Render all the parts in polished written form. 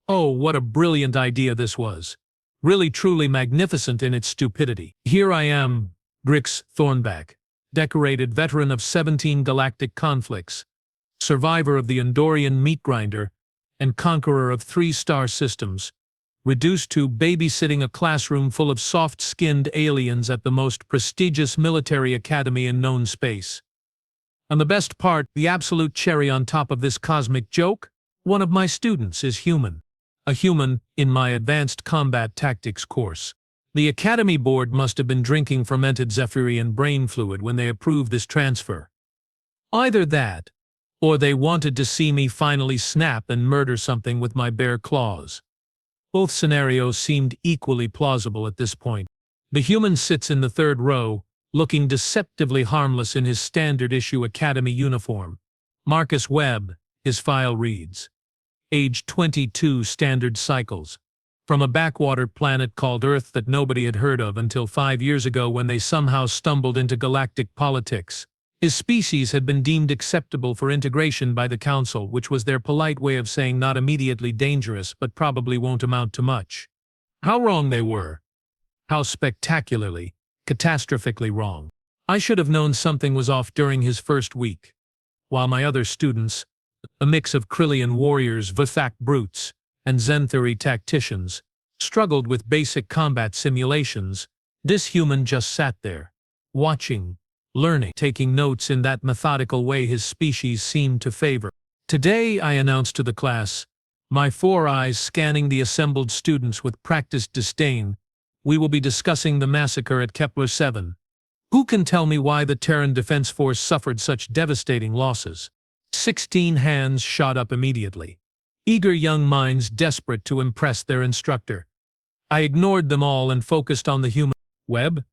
Oh, what a brilliant idea this was. Really truly magnificent in its stupidity. Here I am, Grix Thornback, decorated veteran of 17 galactic conflicts, survivor of the Andorian meat grinder, and conqueror of 3-star systems, reduced to babysitting a classroom full of soft-skinned aliens at the most prestigious military academy in known space. And the best part, the absolute cherry on top of this cosmic joke, one of my students is human. A human in my advanced combat tactics course. The Academy Board must have been drinking fermented Zephyrian brain fluid when they approved this transfer. Either that, or they wanted to see me finally snap and murder something with my bare claws. Both scenarios seemed equally plausible at this point. The human sits in the third row, looking deceptively harmless in his standard-issue Academy uniform. Marcus Webb, his file reads. Age 22 standard cycles. From a backwater planet called Earth that nobody had heard of until 5 years ago when they somehow stumbled into galactic politics. His species had been deemed acceptable for integration by the Council, which was their polite way of saying not immediately dangerous but probably won't amount to much. How wrong they were. How spectacularly, catastrophically wrong. I should have known something was off during his first week. While my other students, a mix of Krillian warriors, Vthak brutes, and Zenthuri tacticians, struggled with basic combat simulations, this human just sat there, watching, learning, taking notes in that methodical way his species seemed to favor. Today, I announced to the class, my 4 eyes scanning the assembled students with practiced disdain, we will be discussing the massacre at Kepler 7. Who can tell me why the Terran Defense Force suffered such devastating losses? 16 hands shot up immediately. Eager young minds desperate to impress their instructor. I ignored them all and focused on the human. Webb?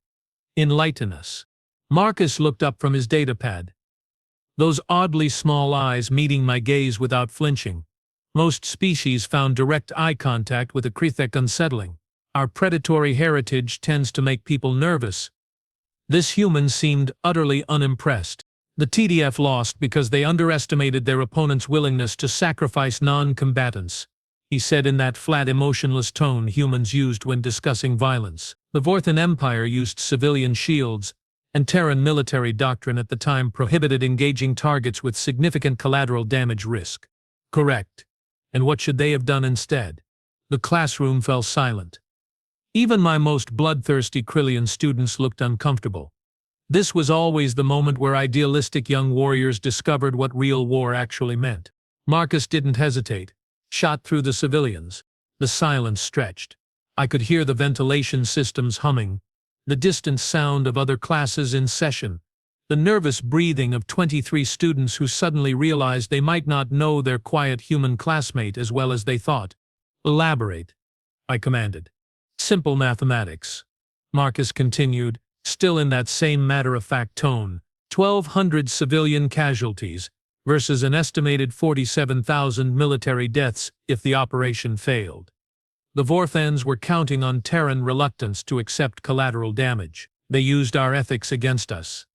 Enlighten us. Marcus looked up from his datapad. Those oddly small eyes meeting my gaze without flinching. Most species found direct eye contact with a Krithek unsettling. Our predatory heritage tends to make people nervous. This human seemed utterly unimpressed. The TDF lost because they underestimated their opponent's willingness to sacrifice non-combatants, he said in that flat, emotionless tone humans used when discussing violence. The Vorthan Empire used civilian shields, and Terran military doctrine at the time prohibited engaging targets with significant collateral damage risk. Correct. And what should they have done instead? The classroom fell silent. Even my most bloodthirsty Krillian students looked uncomfortable. This was always the moment where idealistic young warriors discovered what real war actually meant. Marcus didn't hesitate, shot through the civilians. The silence stretched. I could hear the ventilation systems humming, the distant sound of other classes in session, the nervous breathing of 23 students who suddenly realized they might not know their quiet human classmate as well as they thought. Elaborate, I commanded. Simple mathematics. Marcus continued, still in that same matter-of-fact tone. 1,200 civilian casualties versus an estimated 47,000 military deaths if the operation failed. The Vorthans were counting on Terran reluctance to accept collateral damage. They used our ethics against us.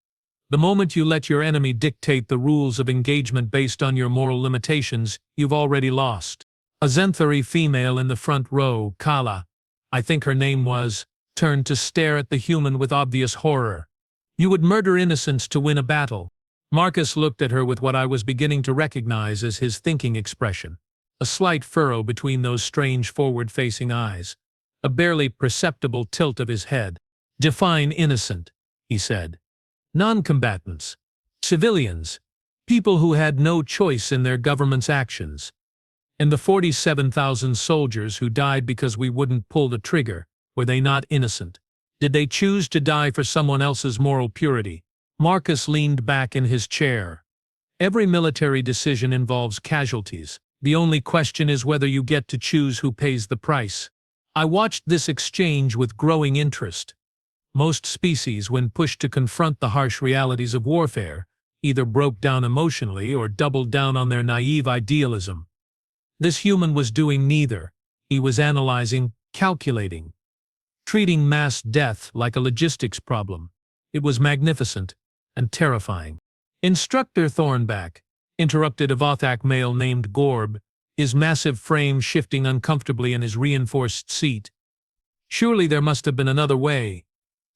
The moment you let your enemy dictate the rules of engagement based on your moral limitations, you've already lost. A Zenthuri female in the front row, Kala, I think her name was, turned to stare at the human with obvious horror. You would murder innocents to win a battle. Marcus looked at her with what I was beginning to recognize as his thinking expression. A slight furrow between those strange forward-facing eyes. A barely perceptible tilt of his head. Define innocent, he said. Non-combatants. Civilians. People who had no choice in their government's actions. And the 47,000 soldiers who died because we wouldn't pull the trigger. Were they not innocent? Did they choose to die for someone else's moral purity? Marcus leaned back in his chair. Every military decision involves casualties. The only question is whether you get to choose who pays the price. I watched this exchange with growing interest. Most species, when pushed to confront the harsh realities of warfare, either broke down emotionally or doubled down on their naive idealism. This human was doing neither. He was analyzing, calculating, treating mass death like a logistics problem. It was magnificent and terrifying. Instructor Thornback, interrupted a Vothak male named Gorb, his massive frame shifting uncomfortably in his reinforced seat. Surely there must have been another way.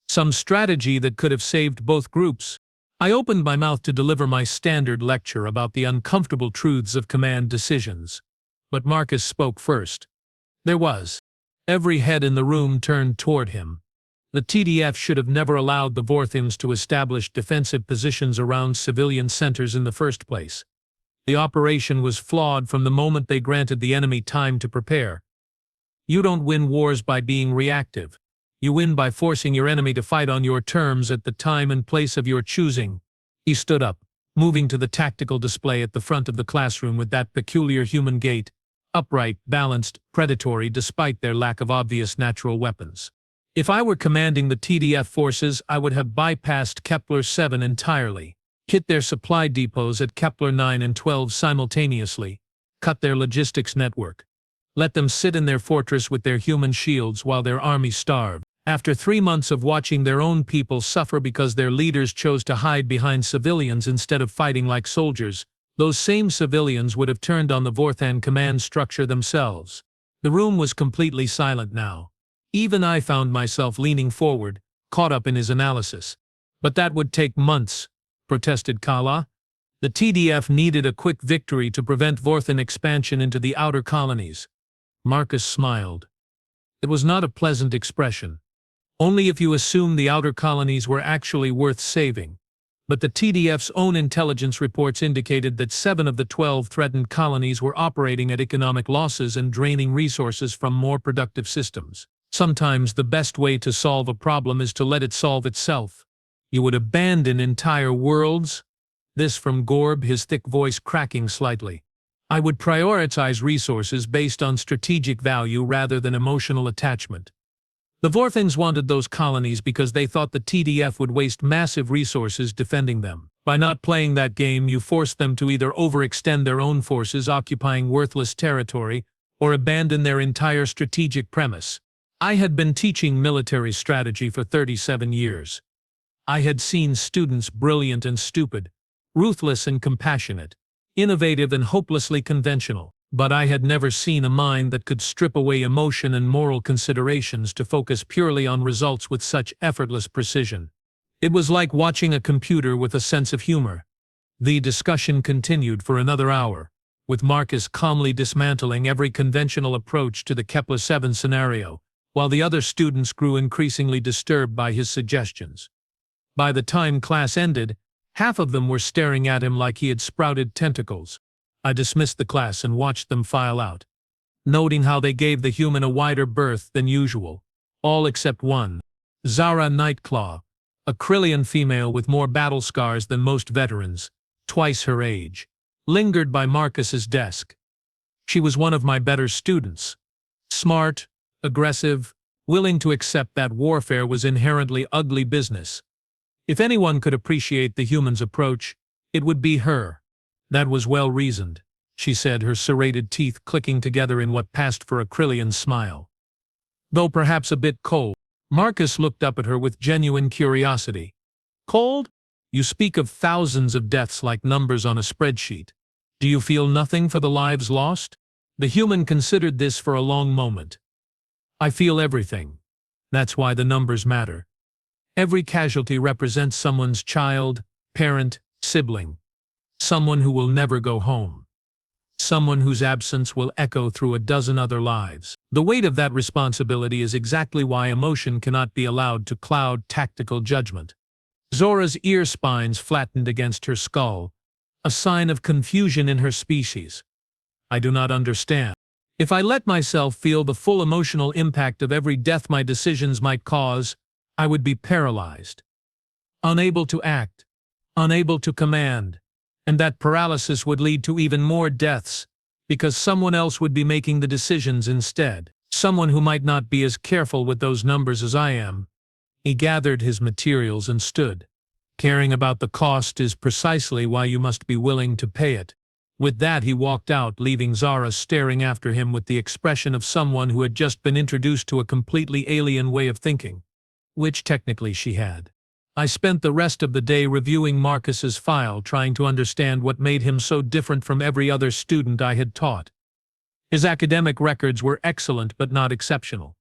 Some strategy that could have saved both groups. I opened my mouth to deliver my standard lecture about the uncomfortable truths of command decisions. But Marcus spoke first. There was. Every head in the room turned toward him. The TDF should have never allowed the Vorthins to establish defensive positions around civilian centers in the first place. The operation was flawed from the moment they granted the enemy time to prepare. You don't win wars by being reactive. You win by forcing your enemy to fight on your terms at the time and place of your choosing. He stood up, moving to the tactical display at the front of the classroom with that peculiar human gait, upright, balanced, predatory despite their lack of obvious natural weapons. If I were commanding the TDF forces, I would have bypassed Kepler 7 entirely, hit their supply depots at Kepler 9 and 12 simultaneously, cut their logistics network. Let them sit in their fortress with their human shields while their army starved. After 3 months of watching their own people suffer because their leaders chose to hide behind civilians instead of fighting like soldiers, those same civilians would have turned on the Vorthan command structure themselves. The room was completely silent now. Even I found myself leaning forward, caught up in his analysis. But that would take months, protested Kala. The TDF needed a quick victory to prevent Vorthan expansion into the outer colonies. Marcus smiled. It was not a pleasant expression. Only if you assume the outer colonies were actually worth saving. But the TDF's own intelligence reports indicated that 7 of the 12 threatened colonies were operating at economic losses and draining resources from more productive systems. Sometimes the best way to solve a problem is to let it solve itself. You would abandon entire worlds? This from Gorb, his thick voice cracking slightly. I would prioritize resources based on strategic value rather than emotional attachment. The Vorthins wanted those colonies because they thought the TDF would waste massive resources defending them. By not playing that game, you forced them to either overextend their own forces occupying worthless territory or abandon their entire strategic premise. I had been teaching military strategy for 37 years. I had seen students brilliant and stupid, ruthless and compassionate, innovative and hopelessly conventional. But I had never seen a mind that could strip away emotion and moral considerations to focus purely on results with such effortless precision. It was like watching a computer with a sense of humor. The discussion continued for another hour, with Marcus calmly dismantling every conventional approach to the Kepler 7 scenario, while the other students grew increasingly disturbed by his suggestions. By the time class ended, half of them were staring at him like he had sprouted tentacles. I dismissed the class and watched them file out, noting how they gave the human a wider berth than usual, all except one, Zara Nightclaw, a Krillian female with more battle scars than most veterans, twice her age, lingered by Marcus's desk. She was one of my better students, smart, aggressive, willing to accept that warfare was inherently ugly business. If anyone could appreciate the human's approach, it would be her. That was well-reasoned, she said, her serrated teeth clicking together in what passed for a Krillian smile. Though perhaps a bit cold, Marcus looked up at her with genuine curiosity. Cold? You speak of thousands of deaths like numbers on a spreadsheet. Do you feel nothing for the lives lost? The human considered this for a long moment. I feel everything. That's why the numbers matter. Every casualty represents someone's child, parent, sibling. Someone who will never go home. Someone whose absence will echo through a dozen other lives. The weight of that responsibility is exactly why emotion cannot be allowed to cloud tactical judgment. Zora's ear spines flattened against her skull, a sign of confusion in her species. I do not understand. If I let myself feel the full emotional impact of every death my decisions might cause, I would be paralyzed. Unable to act. Unable to command. And that paralysis would lead to even more deaths, because someone else would be making the decisions instead. Someone who might not be as careful with those numbers as I am. He gathered his materials and stood. Caring about the cost is precisely why you must be willing to pay it. With that he walked out, leaving Zara staring after him with the expression of someone who had just been introduced to a completely alien way of thinking. Which technically she had. I spent the rest of the day reviewing Marcus's file, trying to understand what made him so different from every other student I had taught. His academic records were excellent but not exceptional.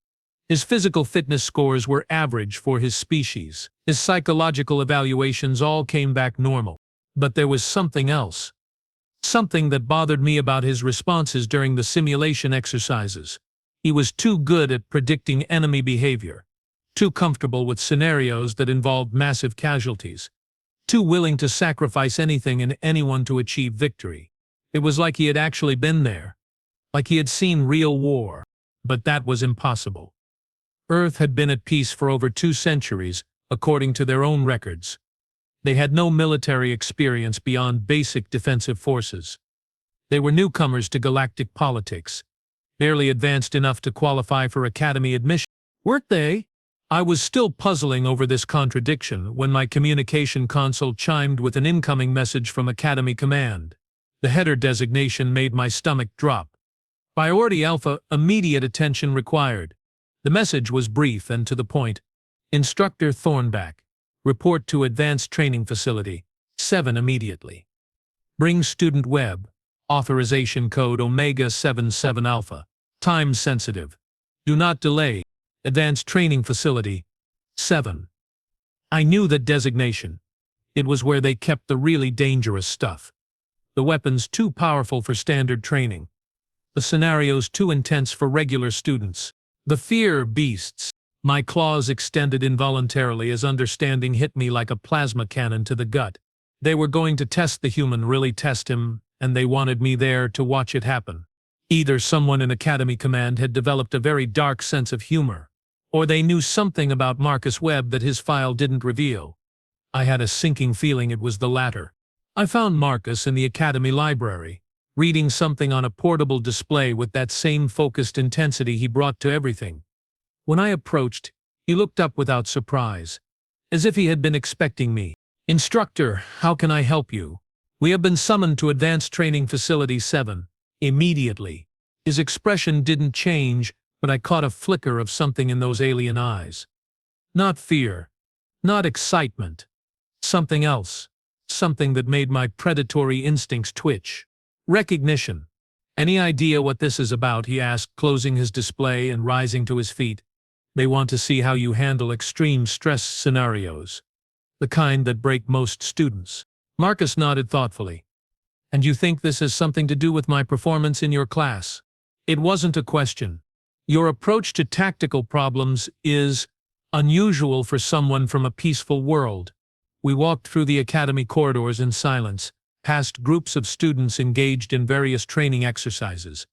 His physical fitness scores were average for his species. His psychological evaluations all came back normal. But there was something else. Something that bothered me about his responses during the simulation exercises. He was too good at predicting enemy behavior, too comfortable with scenarios that involved massive casualties, too willing to sacrifice anything and anyone to achieve victory. It was like he had actually been there, like he had seen real war. But that was impossible. Earth had been at peace for over 2 centuries, according to their own records. They had no military experience beyond basic defensive forces. They were newcomers to galactic politics, barely advanced enough to qualify for academy admission. Weren't they? I was still puzzling over this contradiction when my communication console chimed with an incoming message from Academy Command. The header designation made my stomach drop. Priority Alpha, immediate attention required. The message was brief and to the point. Instructor Thornback. Report to Advanced Training Facility. 7 immediately. Bring Student Webb. Authorization code Omega 77 Alpha. Time sensitive. Do not delay. Advanced Training Facility. 7. I knew that designation. It was where they kept the really dangerous stuff. The weapons too powerful for standard training. The scenarios too intense for regular students. The fear beasts. My claws extended involuntarily as understanding hit me like a plasma cannon to the gut. They were going to test the human, really test him, and they wanted me there to watch it happen. Either someone in Academy Command had developed a very dark sense of humor, or they knew something about Marcus Webb that his file didn't reveal. I had a sinking feeling it was the latter. I found Marcus in the Academy library, reading something on a portable display with that same focused intensity he brought to everything. When I approached, he looked up without surprise, as if he had been expecting me. Instructor, how can I help you? We have been summoned to Advanced Training Facility 7. Immediately. His expression didn't change, but I caught a flicker of something in those alien eyes. Not fear. Not excitement. Something else. Something that made my predatory instincts twitch. Recognition. Any idea what this is about? He asked, closing his display and rising to his feet. They want to see how you handle extreme stress scenarios. The kind that break most students. Marcus nodded thoughtfully. And you think this has something to do with my performance in your class? It wasn't a question. Your approach to tactical problems is unusual for someone from a peaceful world. We walked through the academy corridors in silence, past groups of students engaged in various training exercises.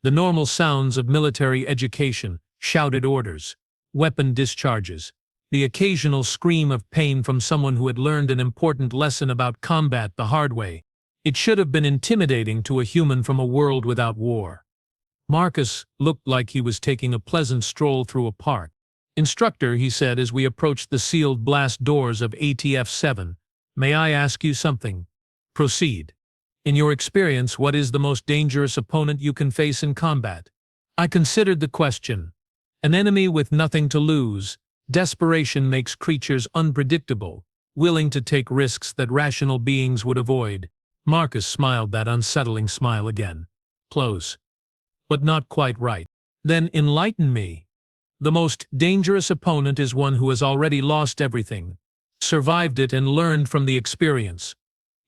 The normal sounds of military education, shouted orders, weapon discharges, the occasional scream of pain from someone who had learned an important lesson about combat the hard way. It should have been intimidating to a human from a world without war. Marcus looked like he was taking a pleasant stroll through a park. Instructor, he said as we approached the sealed blast doors of ATF-7, may I ask you something? Proceed. In your experience, what is the most dangerous opponent you can face in combat? I considered the question. An enemy with nothing to lose. Desperation makes creatures unpredictable, willing to take risks that rational beings would avoid. Marcus smiled that unsettling smile again. Close. But not quite right. Then enlighten me. The most dangerous opponent is one who has already lost everything, survived it and learned from the experience.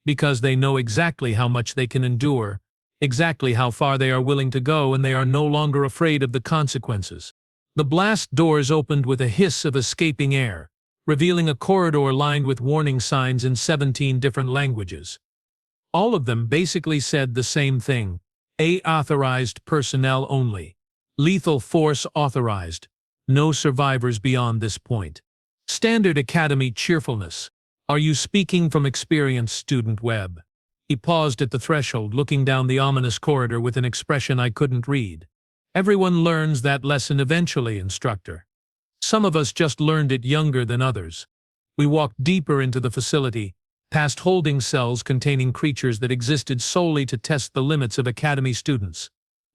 Because they know exactly how much they can endure, exactly how far they are willing to go, and they are no longer afraid of the consequences. The blast doors opened with a hiss of escaping air, revealing a corridor lined with warning signs in 17 different languages. All of them basically said the same thing. Authorized personnel only. Lethal force authorized. No survivors beyond this point. Standard Academy cheerfulness. Are you speaking from experience, Student Webb? He paused at the threshold, looking down the ominous corridor with an expression I couldn't read. Everyone learns that lesson eventually, Instructor. Some of us just learned it younger than others. We walked deeper into the facility, past holding cells containing creatures that existed solely to test the limits of Academy students.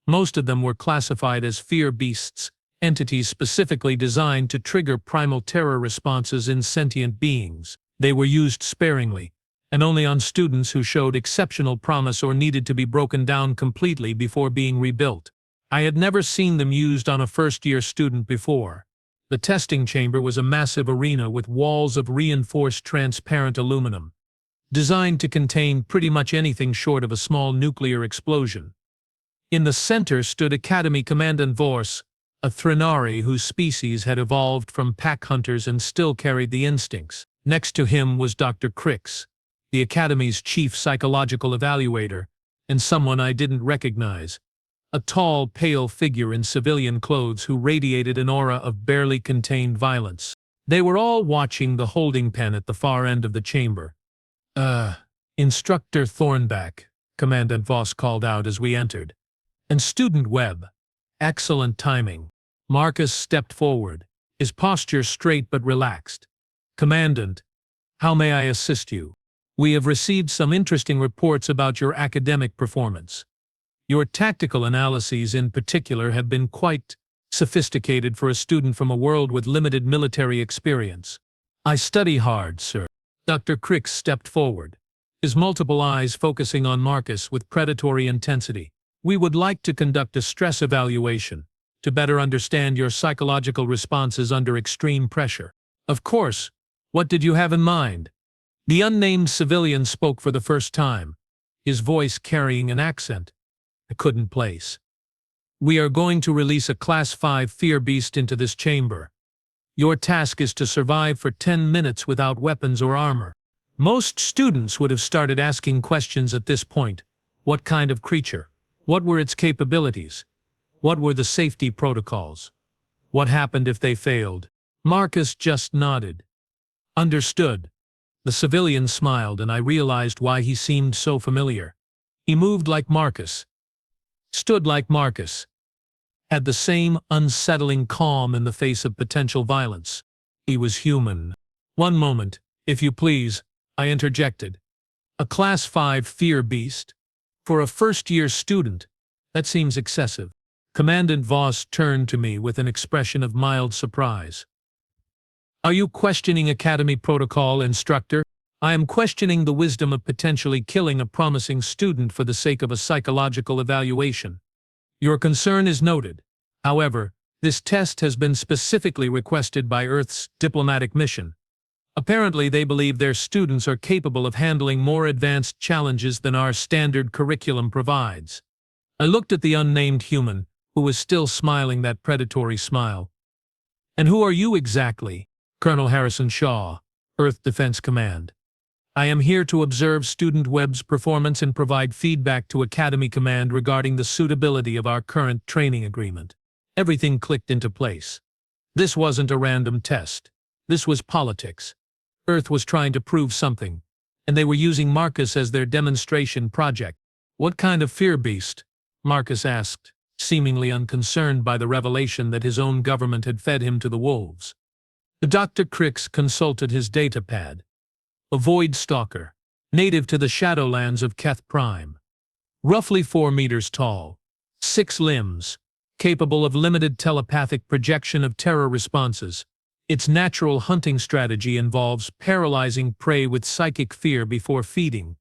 Most of them were classified as fear beasts, entities specifically designed to trigger primal terror responses in sentient beings. They were used sparingly, and only on students who showed exceptional promise or needed to be broken down completely before being rebuilt. I had never seen them used on a first-year student before. The testing chamber was a massive arena with walls of reinforced transparent aluminum, designed to contain pretty much anything short of a small nuclear explosion. In the center stood Academy Commandant Vos, a Threnari whose species had evolved from pack hunters and still carried the instincts. Next to him was Dr. Grix, the Academy's chief psychological evaluator, and someone I didn't recognize. A tall, pale figure in civilian clothes who radiated an aura of barely contained violence. They were all watching the holding pen at the far end of the chamber. Instructor Thornback, Commandant Vos called out as we entered. And Student Webb. Excellent timing. Marcus stepped forward, his posture straight but relaxed. Commandant, how may I assist you? We have received some interesting reports about your academic performance. Your tactical analyses in particular have been quite sophisticated for a student from a world with limited military experience. I study hard, sir. Dr. Grix stepped forward, his multiple eyes focusing on Marcus with predatory intensity. We would like to conduct a stress evaluation to better understand your psychological responses under extreme pressure. Of course. What did you have in mind? The unnamed civilian spoke for the first time, his voice carrying an accent I couldn't place. We are going to release a Class 5 fear beast into this chamber. Your task is to survive for 10 minutes without weapons or armor. Most students would have started asking questions at this point. What kind of creature? What were its capabilities? What were the safety protocols? What happened if they failed? Marcus just nodded. Understood. The civilian smiled, and I realized why he seemed so familiar. He moved like Marcus, stood like Marcus, had the same unsettling calm in the face of potential violence. He was human. One moment, if you please, I interjected. A Class 5 fear beast? For a first-year student, that seems excessive. Commandant Vos turned to me with an expression of mild surprise. Are you questioning Academy protocol, Instructor? I am questioning the wisdom of potentially killing a promising student for the sake of a psychological evaluation. Your concern is noted. However, this test has been specifically requested by Earth's diplomatic mission. Apparently, they believe their students are capable of handling more advanced challenges than our standard curriculum provides. I looked at the unnamed human, who was still smiling that predatory smile. And who are you exactly? Colonel Harrison Shaw, Earth Defense Command. I am here to observe Student Webb's performance and provide feedback to Academy Command regarding the suitability of our current training agreement. Everything clicked into place. This wasn't a random test. This was politics. Earth was trying to prove something, and they were using Marcus as their demonstration project. What kind of fear beast? Marcus asked, seemingly unconcerned by the revelation that his own government had fed him to the wolves. Dr. Grix consulted his datapad. A void stalker, native to the Shadowlands of Keth Prime. Roughly 4 meters tall, 6 limbs, capable of limited telepathic projection of terror responses. Its natural hunting strategy involves paralyzing prey with psychic fear before feeding.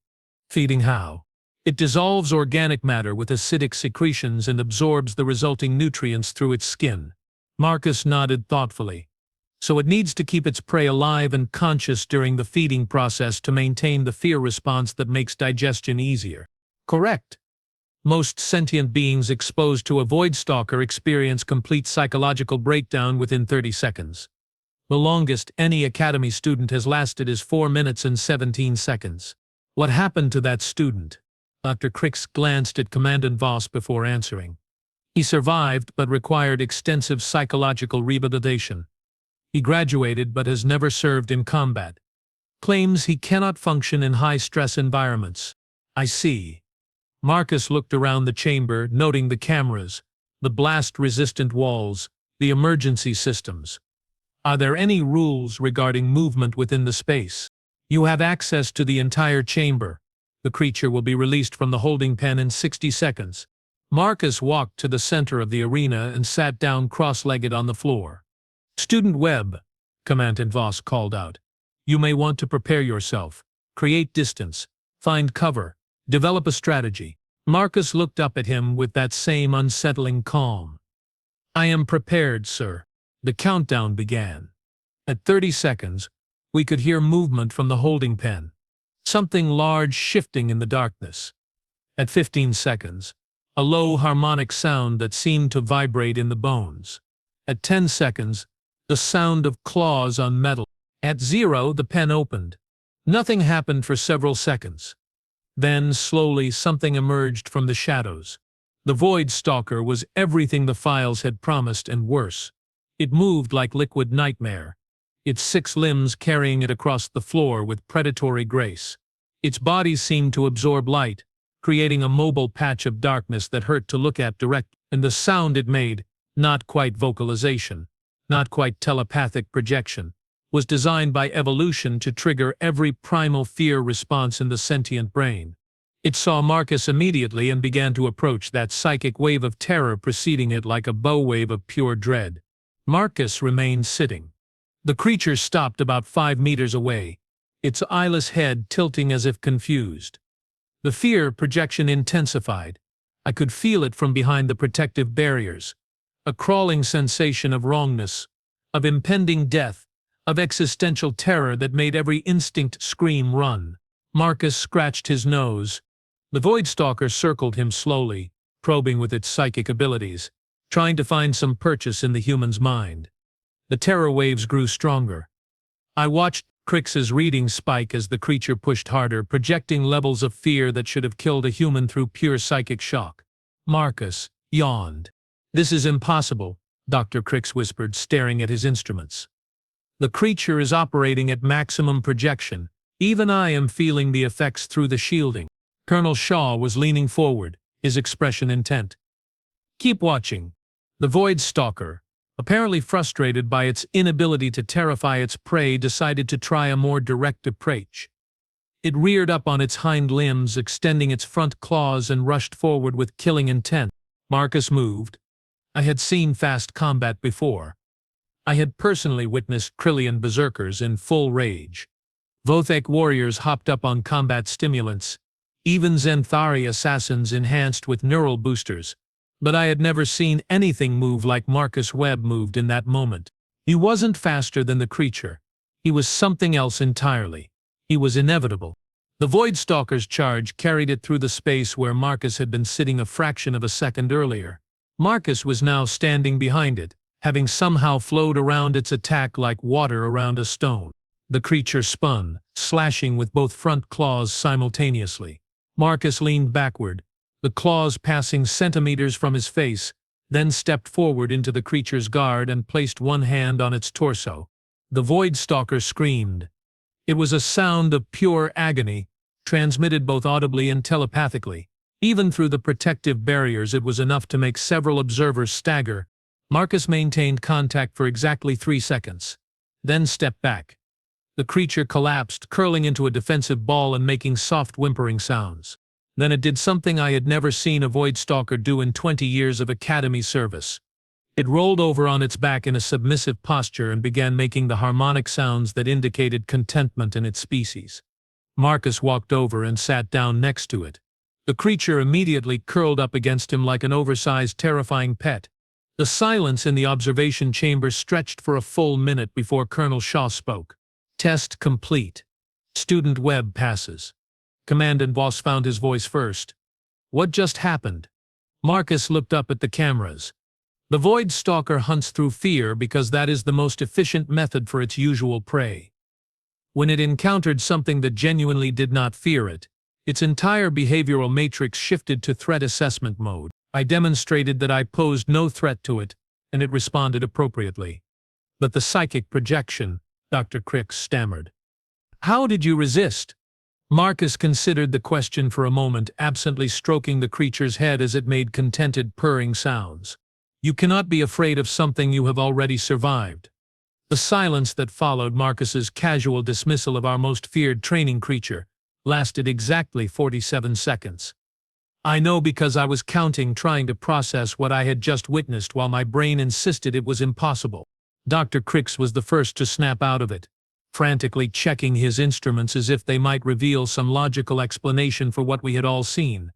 Feeding how? It dissolves organic matter with acidic secretions and absorbs the resulting nutrients through its skin. Marcus nodded thoughtfully. So it needs to keep its prey alive and conscious during the feeding process to maintain the fear response that makes digestion easier. Correct. Most sentient beings exposed to a void stalker experience complete psychological breakdown within 30 seconds. The longest any Academy student has lasted is 4 minutes and 17 seconds. What happened to that student? Dr. Grix glanced at Commandant Vos before answering. He survived but required extensive psychological rehabilitation. He graduated but has never served in combat. Claims he cannot function in high-stress environments. I see. Marcus looked around the chamber, noting the cameras, the blast-resistant walls, the emergency systems. Are there any rules regarding movement within the space? You have access to the entire chamber. The creature will be released from the holding pen in 60 seconds. Marcus walked to the center of the arena and sat down cross-legged on the floor. Student Webb, Commandant Vos called out. You may want to prepare yourself create distance, find cover, develop a strategy. Marcus looked up at him with that same unsettling calm. "I am prepared, sir." The countdown began. At 30 seconds, we could hear movement from the holding pen, something large shifting in the darkness. At 15 seconds, a low harmonic sound that seemed to vibrate in the bones. At 10 seconds, the sound of claws on metal. At 0, the pen opened. Nothing happened for several seconds. Then, slowly, something emerged from the shadows. The Void Stalker was everything the files had promised and worse. It moved like liquid nightmare, its 6 limbs carrying it across the floor with predatory grace. Its body seemed to absorb light, creating a mobile patch of darkness that hurt to look at direct, and the sound it made, not quite vocalization, not quite telepathic projection, was designed by evolution to trigger every primal fear response in the sentient brain. It saw Marcus immediately and began to approach, that psychic wave of terror preceding it like a bow wave of pure dread. Marcus remained sitting. The creature stopped about 5 meters away, its eyeless head tilting as if confused. The fear projection intensified. I could feel it from behind the protective barriers. A crawling sensation of wrongness, of impending death, of existential terror that made every instinct scream run. Marcus scratched his nose. The Void Stalker circled him slowly, probing with its psychic abilities, trying to find some purchase in the human's mind. The terror waves grew stronger. I watched Grix's reading spike as the creature pushed harder, projecting levels of fear that should have killed a human through pure psychic shock. Marcus yawned. "This is impossible," Dr. Grix whispered, staring at his instruments. "The creature is operating at maximum projection. Even I am feeling the effects through the shielding." Colonel Shaw was leaning forward, his expression intent. "Keep watching." The Void Stalker, apparently frustrated by its inability to terrify its prey, decided to try a more direct approach. It reared up on its hind limbs, extending its front claws, and rushed forward with killing intent. Marcus moved. I had seen fast combat before. I had personally witnessed Krillian berserkers in full rage. Vothek warriors hopped up on combat stimulants, even Zenthari assassins enhanced with neural boosters. But I had never seen anything move like Marcus Webb moved in that moment. He wasn't faster than the creature. He was something else entirely. He was inevitable. The Void Stalker's charge carried it through the space where Marcus had been sitting a fraction of a second earlier. Marcus was now standing behind it, having somehow flowed around its attack like water around a stone. The creature spun, slashing with both front claws simultaneously. Marcus leaned backward, the claws passing centimeters from his face, then stepped forward into the creature's guard and placed one hand on its torso. The Void Stalker screamed. It was a sound of pure agony, transmitted both audibly and telepathically. Even through the protective barriers, it was enough to make several observers stagger. Marcus maintained contact for exactly 3 seconds, then stepped back. The creature collapsed, curling into a defensive ball and making soft whimpering sounds. Then it did something I had never seen a Void Stalker do in 20 years of academy service. It rolled over on its back in a submissive posture and began making the harmonic sounds that indicated contentment in its species. Marcus walked over and sat down next to it. The creature immediately curled up against him like an oversized, terrifying pet. The silence in the observation chamber stretched for a full minute before Colonel Shaw spoke. "Test complete. Student Webb passes." Commandant Voss found his voice first. "What just happened?" Marcus looked up at the cameras. The Void Stalker hunts through fear because that is the most efficient method for its usual prey. When it encountered something that genuinely did not fear it, its entire behavioral matrix shifted to threat assessment mode. I demonstrated that I posed no threat to it, and it responded appropriately. "But the psychic projection," Dr. Grix stammered. "How did you resist?" Marcus considered the question for a moment, absently stroking the creature's head as it made contented purring sounds. "You cannot be afraid of something you have already survived." The silence that followed Marcus's casual dismissal of our most feared training creature lasted exactly 47 seconds. I know because I was counting, trying to process what I had just witnessed while my brain insisted it was impossible. Dr. Grix was the first to snap out of it. frantically checking his instruments as if they might reveal some logical explanation for what we had all seen.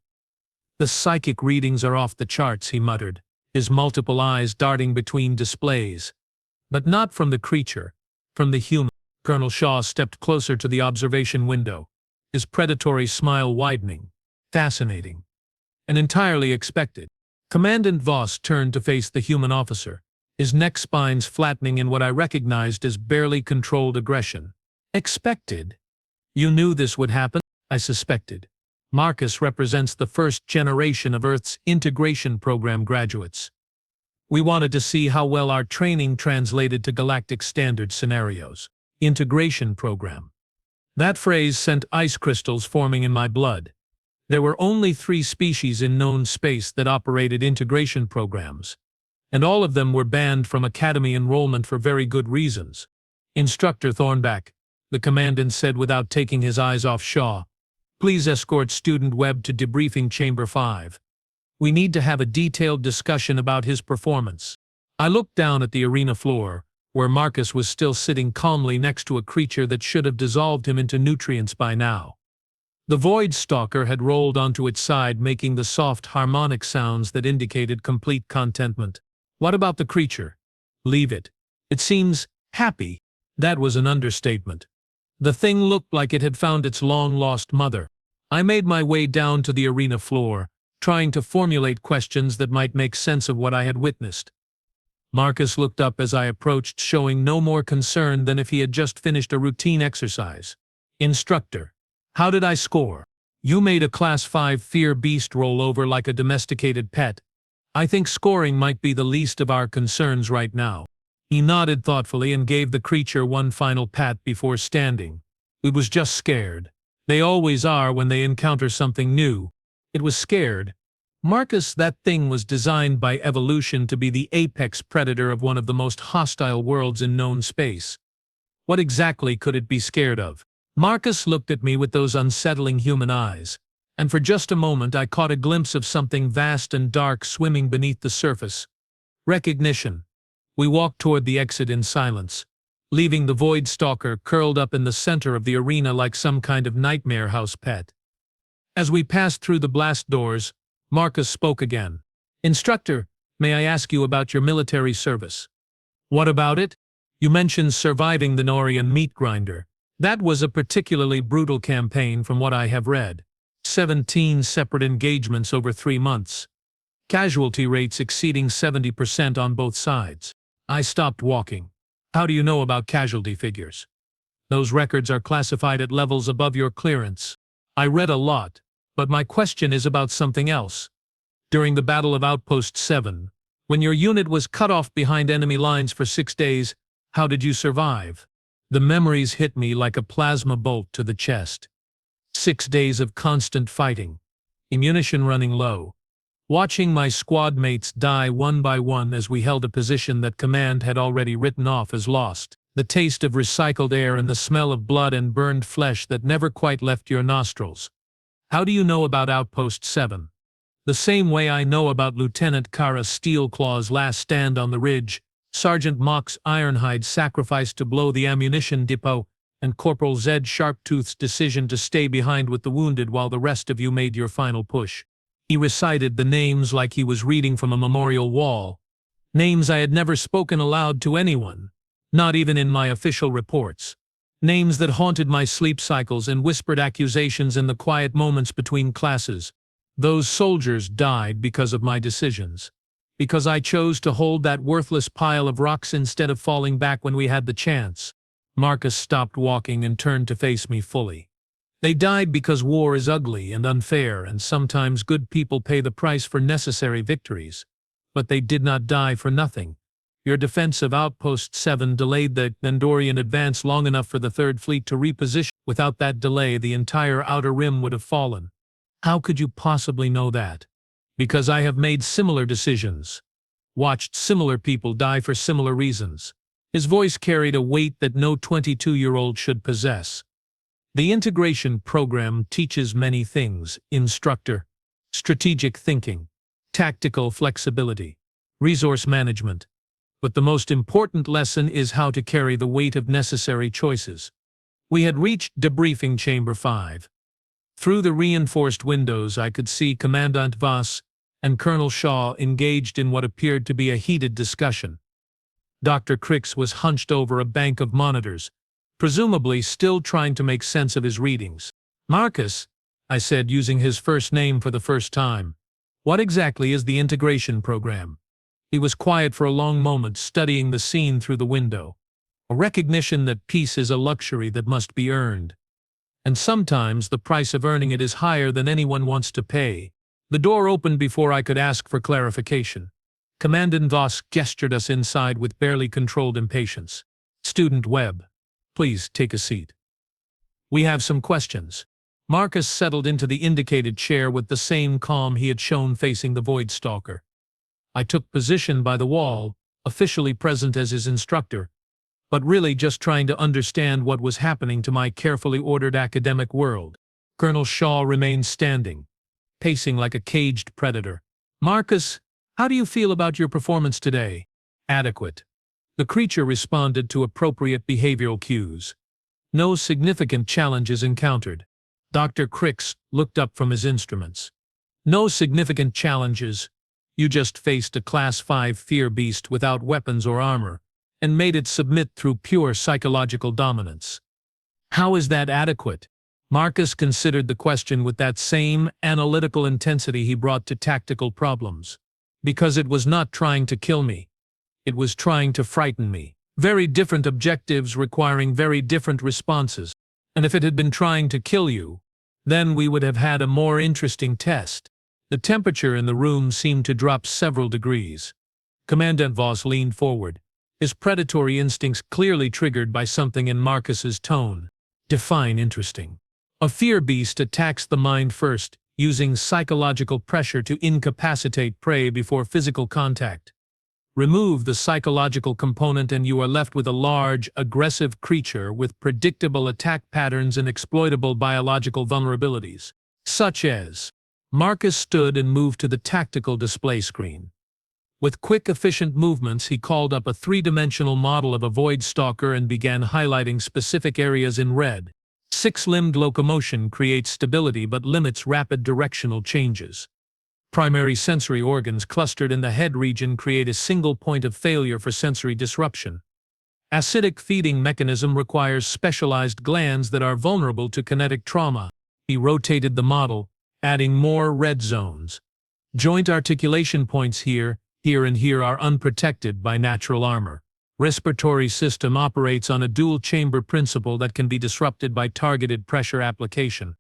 "The psychic readings are off the charts," he muttered, his multiple eyes darting between displays. "But not from the creature, from the human." Colonel Shaw stepped closer to the observation window, his predatory smile widening. "Fascinating. And entirely expected." Commandant Voss turned to face the human officer, his neck spines flattening in what I recognized as barely controlled aggression. "Expected? You knew this would happen?" I suspected. Marcus represents the first generation of Earth's integration program graduates. We wanted to see how well our training translated to galactic standard scenarios. Integration program. That phrase sent ice crystals forming in my blood. There were only 3 species in known space that operated integration programs, and all of them were banned from academy enrollment for very good reasons. "Instructor Thornback," the commandant said without taking his eyes off Shaw, "please escort Student Webb to debriefing Chamber 5. We need to have a detailed discussion about his performance." I looked down at the arena floor, where Marcus was still sitting calmly next to a creature that should have dissolved him into nutrients by now. The Void Stalker had rolled onto its side, making the soft harmonic sounds that indicated complete contentment. "What about the creature?" "Leave it. It seems happy." That was an understatement. The thing looked like it had found its long-lost mother. I made my way down to the arena floor, trying to formulate questions that might make sense of what I had witnessed. Marcus looked up as I approached, showing no more concern than if he had just finished a routine exercise. "Instructor, how did I score?" "You made a Class 5 Fear Beast roll over like a domesticated pet. I think scoring might be the least of our concerns right now." He nodded thoughtfully and gave the creature one final pat before standing. "It was just scared. They always are when they encounter something new. It was scared. Marcus, that thing was designed by evolution to be the apex predator of one of the most hostile worlds in known space. What exactly could it be scared of?" Marcus looked at me with those unsettling human eyes, and for just a moment I caught a glimpse of something vast and dark swimming beneath the surface. Recognition. We walked toward the exit in silence, leaving the Void Stalker curled up in the center of the arena like some kind of nightmare house pet. As we passed through the blast doors, Marcus spoke again. "Instructor, may I ask you about your military service?" "What about it?" "You mentioned surviving the Norian meat grinder. That was a particularly brutal campaign from what I have read. 17 separate engagements over 3 months. Casualty rates exceeding 70% on both sides." I stopped walking. "How do you know about casualty figures?" "Those records are classified at levels above your clearance." I read a lot, but my question is about something else. During the Battle of Outpost 7, when your unit was cut off behind enemy lines for 6 days, how did you survive? The memories hit me like a plasma bolt to the chest. 6 days of constant fighting, ammunition running low, watching my squad mates die one by one as we held a position that command had already written off as lost. The taste of recycled air and the smell of blood and burned flesh that never quite left your nostrils. How do you know about Outpost 7? The same way I know about Lieutenant Kara Steelclaw's last stand on the ridge, Sergeant Mock's Ironhide sacrifice to blow the ammunition depot, and Corporal Zed Sharptooth's decision to stay behind with the wounded while the rest of you made your final push. He recited the names like he was reading from a memorial wall. Names I had never spoken aloud to anyone, not even in my official reports. Names that haunted my sleep cycles and whispered accusations in the quiet moments between classes. Those soldiers died because of my decisions. Because I chose to hold that worthless pile of rocks instead of falling back when we had the chance. Marcus stopped walking and turned to face me fully. They died because war is ugly and unfair, and sometimes good people pay the price for necessary victories. But they did not die for nothing. Your defense of Outpost 7 delayed the Nandorian advance long enough for the Third Fleet to reposition. Without that delay, the entire Outer Rim would have fallen. How could you possibly know that? Because I have made similar decisions. Watched similar people die for similar reasons. His voice carried a weight that no 22-year-old should possess. The integration program teaches many things, Instructor. Strategic thinking, tactical flexibility, resource management. But the most important lesson is how to carry the weight of necessary choices. We had reached debriefing chamber 5. Through the reinforced windows I could see Commandant Voss and Colonel Shaw engaged in what appeared to be a heated discussion. Dr. Grix was hunched over a bank of monitors, presumably still trying to make sense of his readings. "Marcus," I said, using his first name for the first time, "what exactly is the integration program?" He was quiet for a long moment, studying the scene through the window. A recognition that peace is a luxury that must be earned. And sometimes the price of earning it is higher than anyone wants to pay. The door opened before I could ask for clarification. Commandant Voss gestured us inside with barely controlled impatience. "Student Webb, please take a seat. We have some questions." Marcus settled into the indicated chair with the same calm he had shown facing the Void Stalker. I took position by the wall, officially present as his instructor, but really just trying to understand what was happening to my carefully ordered academic world. Colonel Shaw remained standing, pacing like a caged predator. "Marcus, how do you feel about your performance today?" "Adequate." The creature responded to appropriate behavioral cues. "No significant challenges encountered." Dr. Grix looked up from his instruments. "No significant challenges. You just faced a Class 5 fear beast without weapons or armor, and made it submit through pure psychological dominance." "How is that adequate?" Marcus considered the question with that same analytical intensity he brought to tactical problems. "Because it was not trying to kill me. It was trying to frighten me. Very different objectives requiring very different responses. And if it had been trying to kill you, then we would have had a more interesting test." The temperature in the room seemed to drop several degrees. Commandant Voss leaned forward, his predatory instincts clearly triggered by something in Marcus's tone. "Define interesting." "A fear beast attacks the mind first, using psychological pressure to incapacitate prey before physical contact. Remove the psychological component and you are left with a large, aggressive creature with predictable attack patterns and exploitable biological vulnerabilities, such as..." Marcus stood and moved to the tactical display screen. With quick, efficient movements, he called up a three-dimensional model of a Void Stalker and began highlighting specific areas in red. Six-limbed locomotion creates stability but limits rapid directional changes. Primary sensory organs clustered in the head region create a single point of failure for sensory disruption. Acidic feeding mechanism requires specialized glands that are vulnerable to kinetic trauma. He rotated the model, adding more red zones. Joint articulation points here and here are unprotected by natural armor. Respiratory system operates on a dual-chamber principle that can be disrupted by targeted pressure application.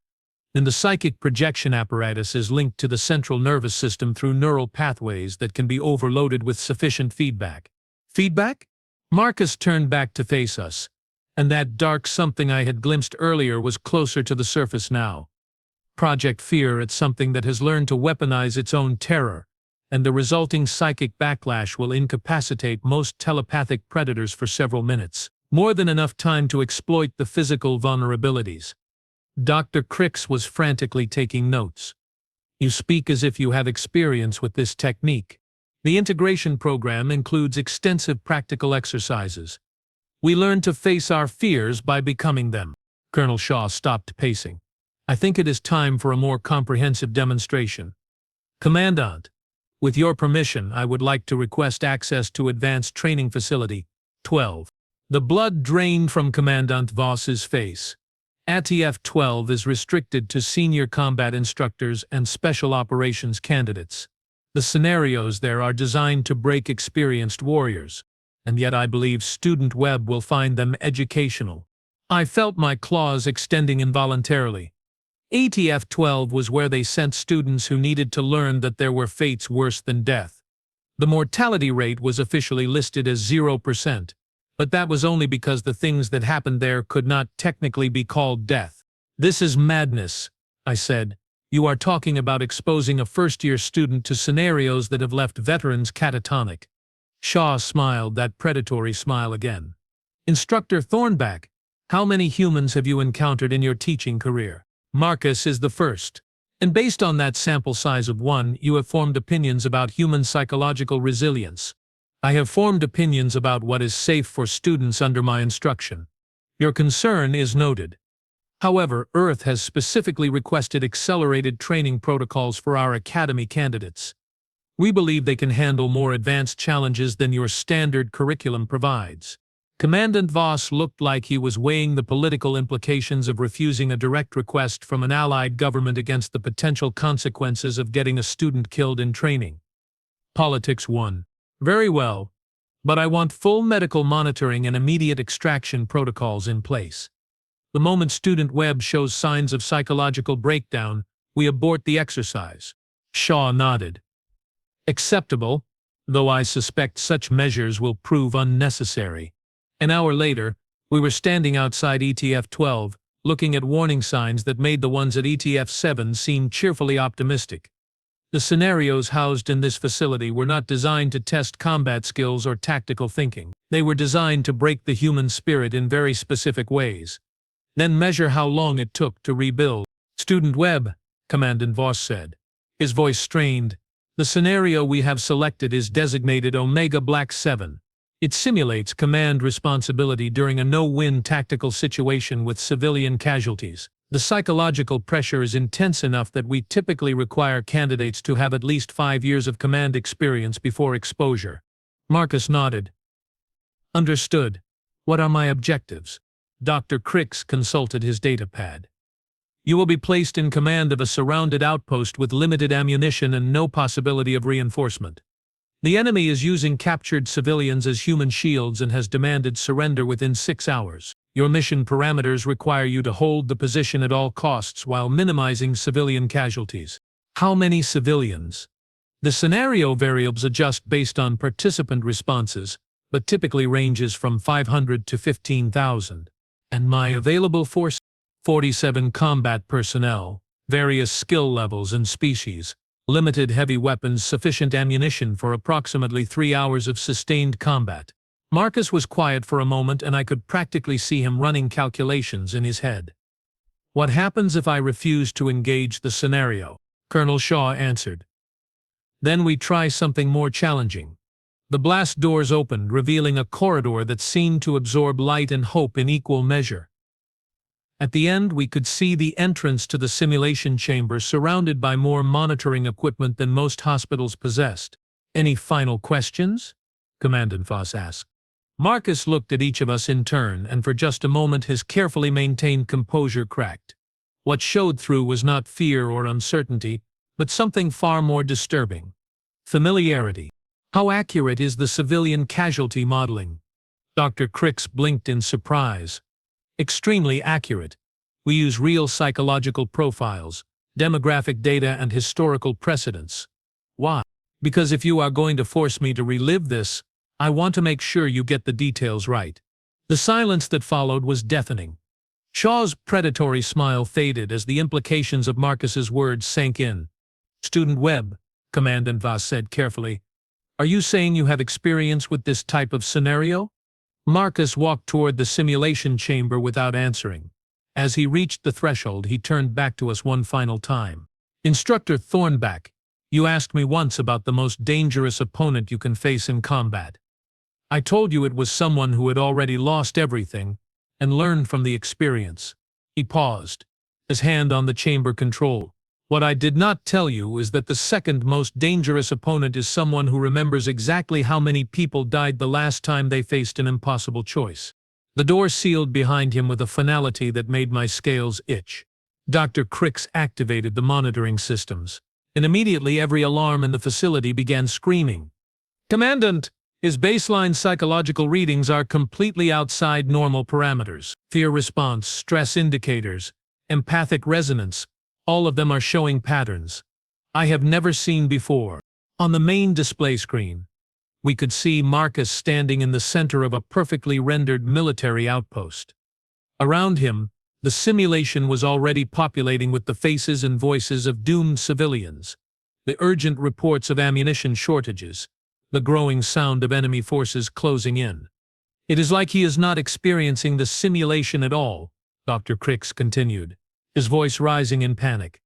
And the psychic projection apparatus is linked to the central nervous system through neural pathways that can be overloaded with sufficient feedback. "Feedback?" Marcus turned back to face us, and that dark something I had glimpsed earlier was closer to the surface now. Project Fear is something that has learned to weaponize its own terror, and the resulting psychic backlash will incapacitate most telepathic predators for several minutes, more than enough time to exploit the physical vulnerabilities. Dr. Grix was frantically taking notes. "You speak as if you have experience with this technique. The integration program includes extensive practical exercises. We learn to face our fears by becoming them." Colonel Shaw stopped pacing. "I think it is time for a more comprehensive demonstration. Commandant, with your permission, I would like to request access to Advanced Training Facility 12. The blood drained from Commandant Voss's face. ATF-12 is restricted to senior combat instructors and special operations candidates. The scenarios there are designed to break experienced warriors, and yet I believe Student Webb will find them educational. I felt my claws extending involuntarily. ATF-12 was where they sent students who needed to learn that there were fates worse than death. The mortality rate was officially listed as 0%, but that was only because the things that happened there could not technically be called death. "This is madness," I said. "You are talking about exposing a first-year student to scenarios that have left veterans catatonic." Shaw smiled, that predatory smile again. "Instructor Thornback, how many humans have you encountered in your teaching career?" "Marcus is the first. And based on that sample size of one, you have formed opinions about human psychological resilience. I have formed opinions about what is safe for students under my instruction. Your concern is noted. However, Earth has specifically requested accelerated training protocols for our Academy candidates. We believe they can handle more advanced challenges than your standard curriculum provides. Commandant Voss looked like he was weighing the political implications of refusing a direct request from an allied government against the potential consequences of getting a student killed in training. Politics 1. Very well, but I want full medical monitoring and immediate extraction protocols in place. The moment Student Webb shows signs of psychological breakdown, we abort the exercise. Shaw nodded. Acceptable, though I suspect such measures will prove unnecessary. An hour later, we were standing outside ETF-12, looking at warning signs that made the ones at ETF-7 seem cheerfully optimistic. The scenarios housed in this facility were not designed to test combat skills or tactical thinking. They were designed to break the human spirit in very specific ways. Then measure how long it took to rebuild. Student Webb, Commandant Voss said, his voice strained. The scenario we have selected is designated Omega Black 7. It simulates command responsibility during a no-win tactical situation with civilian casualties. The psychological pressure is intense enough that we typically require candidates to have at least 5 years of command experience before exposure. Marcus nodded. Understood. What are my objectives? Dr. Grix consulted his datapad. You will be placed in command of a surrounded outpost with limited ammunition and no possibility of reinforcement. The enemy is using captured civilians as human shields and has demanded surrender within 6 hours. Your mission parameters require you to hold the position at all costs while minimizing civilian casualties. How many civilians? The scenario variables adjust based on participant responses, but typically ranges from 500 to 15,000. And my available force? 47 combat personnel, various skill levels and species, limited heavy weapons, sufficient ammunition for approximately 3 hours of sustained combat. Marcus was quiet for a moment and I could practically see him running calculations in his head. What happens if I refuse to engage the scenario? Colonel Shaw answered. Then we try something more challenging. The blast doors opened, revealing a corridor that seemed to absorb light and hope in equal measure. At the end, we could see the entrance to the simulation chamber surrounded by more monitoring equipment than most hospitals possessed. Any final questions? Commandant Voss asked. Marcus looked at each of us in turn, and for just a moment his carefully maintained composure cracked. What showed through was not fear or uncertainty, but something far more disturbing. Familiarity. How accurate is the civilian casualty modeling? Dr. Grix blinked in surprise. Extremely accurate. We use real psychological profiles, demographic data and historical precedents. Why? Because if you are going to force me to relive this, I want to make sure you get the details right. The silence that followed was deafening. Shaw's predatory smile faded as the implications of Marcus's words sank in. Student Webb, Commandant Voss said carefully, are you saying you have experience with this type of scenario? Marcus walked toward the simulation chamber without answering. As he reached the threshold, he turned back to us one final time. Instructor Thornback, you asked me once about the most dangerous opponent you can face in combat. I told you it was someone who had already lost everything and learned from the experience. He paused, his hand on the chamber control. What I did not tell you is that the second most dangerous opponent is someone who remembers exactly how many people died the last time they faced an impossible choice. The door sealed behind him with a finality that made my scales itch. Dr. Grix activated the monitoring systems, and immediately every alarm in the facility began screaming. Commandant, his baseline psychological readings are completely outside normal parameters. Fear response, stress indicators, empathic resonance, all of them are showing patterns I have never seen before. On the main display screen, we could see Marcus standing in the center of a perfectly rendered military outpost. Around him, the simulation was already populating with the faces and voices of doomed civilians, the urgent reports of ammunition shortages, the growing sound of enemy forces closing in. It is like he is not experiencing the simulation at all, Dr. Grix continued, his voice rising in panic.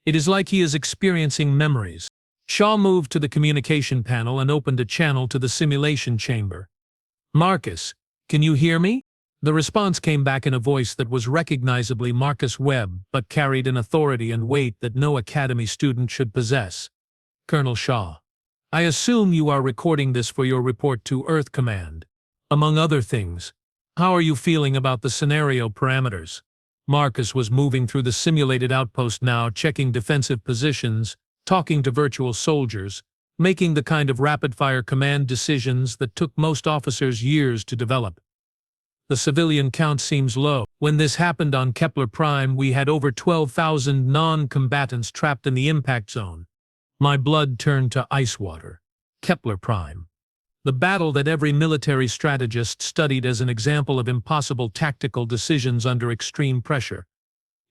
It is like he is experiencing memories. Shaw moved to the communication panel and opened a channel to the simulation chamber. "Marcus, can you hear me?" The response came back in a voice that was recognizably Marcus Webb, but carried an authority and weight that no Academy student should possess. "Colonel Shaw, I assume you are recording this for your report to Earth Command. Among other things, how are you feeling about the scenario parameters?" Marcus was moving through the simulated outpost now, checking defensive positions, talking to virtual soldiers, making the kind of rapid-fire command decisions that took most officers years to develop. "The civilian count seems low. When this happened on Kepler Prime, we had over 12,000 non-combatants trapped in the impact zone. My blood turned to ice water." Kepler Prime. The battle that every military strategist studied as an example of impossible tactical decisions under extreme pressure.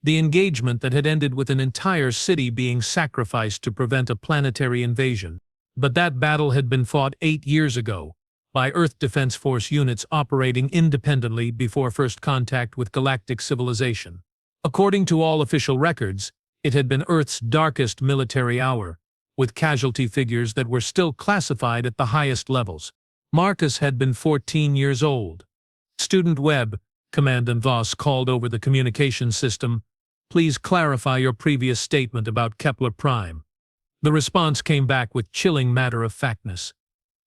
The engagement that had ended with an entire city being sacrificed to prevent a planetary invasion. But that battle had been fought 8 years ago, by Earth Defense Force units operating independently before first contact with galactic civilization. According to all official records, it had been Earth's darkest military hour, with casualty figures that were still classified at the highest levels. Marcus had been 14 years old. "Student Webb," Commandant Voss called over the communication system, "please clarify your previous statement about Kepler Prime." The response came back with chilling matter-of-factness.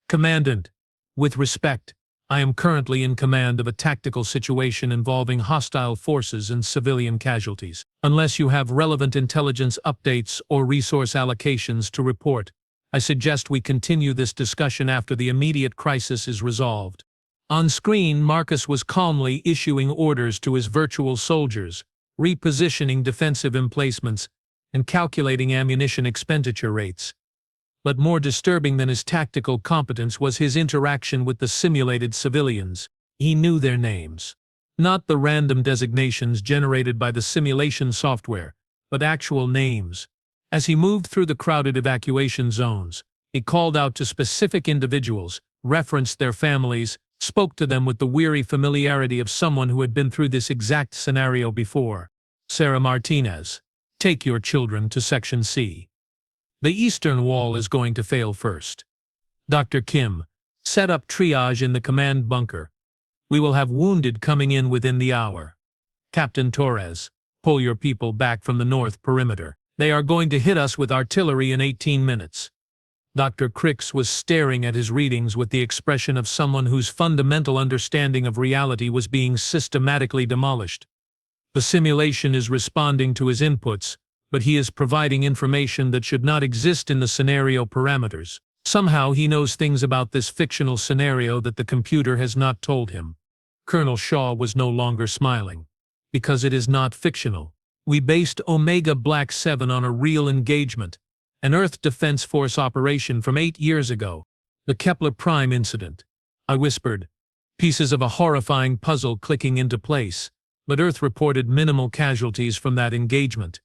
"Commandant, with respect, I am currently in command of a tactical situation involving hostile forces and civilian casualties. Unless you have relevant intelligence updates or resource allocations to report, I suggest we continue this discussion after the immediate crisis is resolved." On screen, Marcus was calmly issuing orders to his virtual soldiers, repositioning defensive emplacements, and calculating ammunition expenditure rates. But more disturbing than his tactical competence was his interaction with the simulated civilians. He knew their names. Not the random designations generated by the simulation software, but actual names. As he moved through the crowded evacuation zones, he called out to specific individuals, referenced their families, spoke to them with the weary familiarity of someone who had been through this exact scenario before. "Sarah Martinez, take your children to Section C. The eastern wall is going to fail first. Dr. Kim, set up triage in the command bunker. We will have wounded coming in within the hour. Captain Torres, pull your people back from the north perimeter. They are going to hit us with artillery in 18 minutes. Dr. Grix was staring at his readings with the expression of someone whose fundamental understanding of reality was being systematically demolished. The simulation is responding to his inputs, but he is providing information that should not exist in the scenario parameters. Somehow he knows things about this fictional scenario that the computer has not told him. Colonel Shaw was no longer smiling. "Because it is not fictional. We based Omega Black 7 on a real engagement, an Earth Defense Force operation from 8 years ago. The Kepler Prime incident," I whispered, pieces of a horrifying puzzle clicking into place, but Earth reported minimal casualties from that engagement.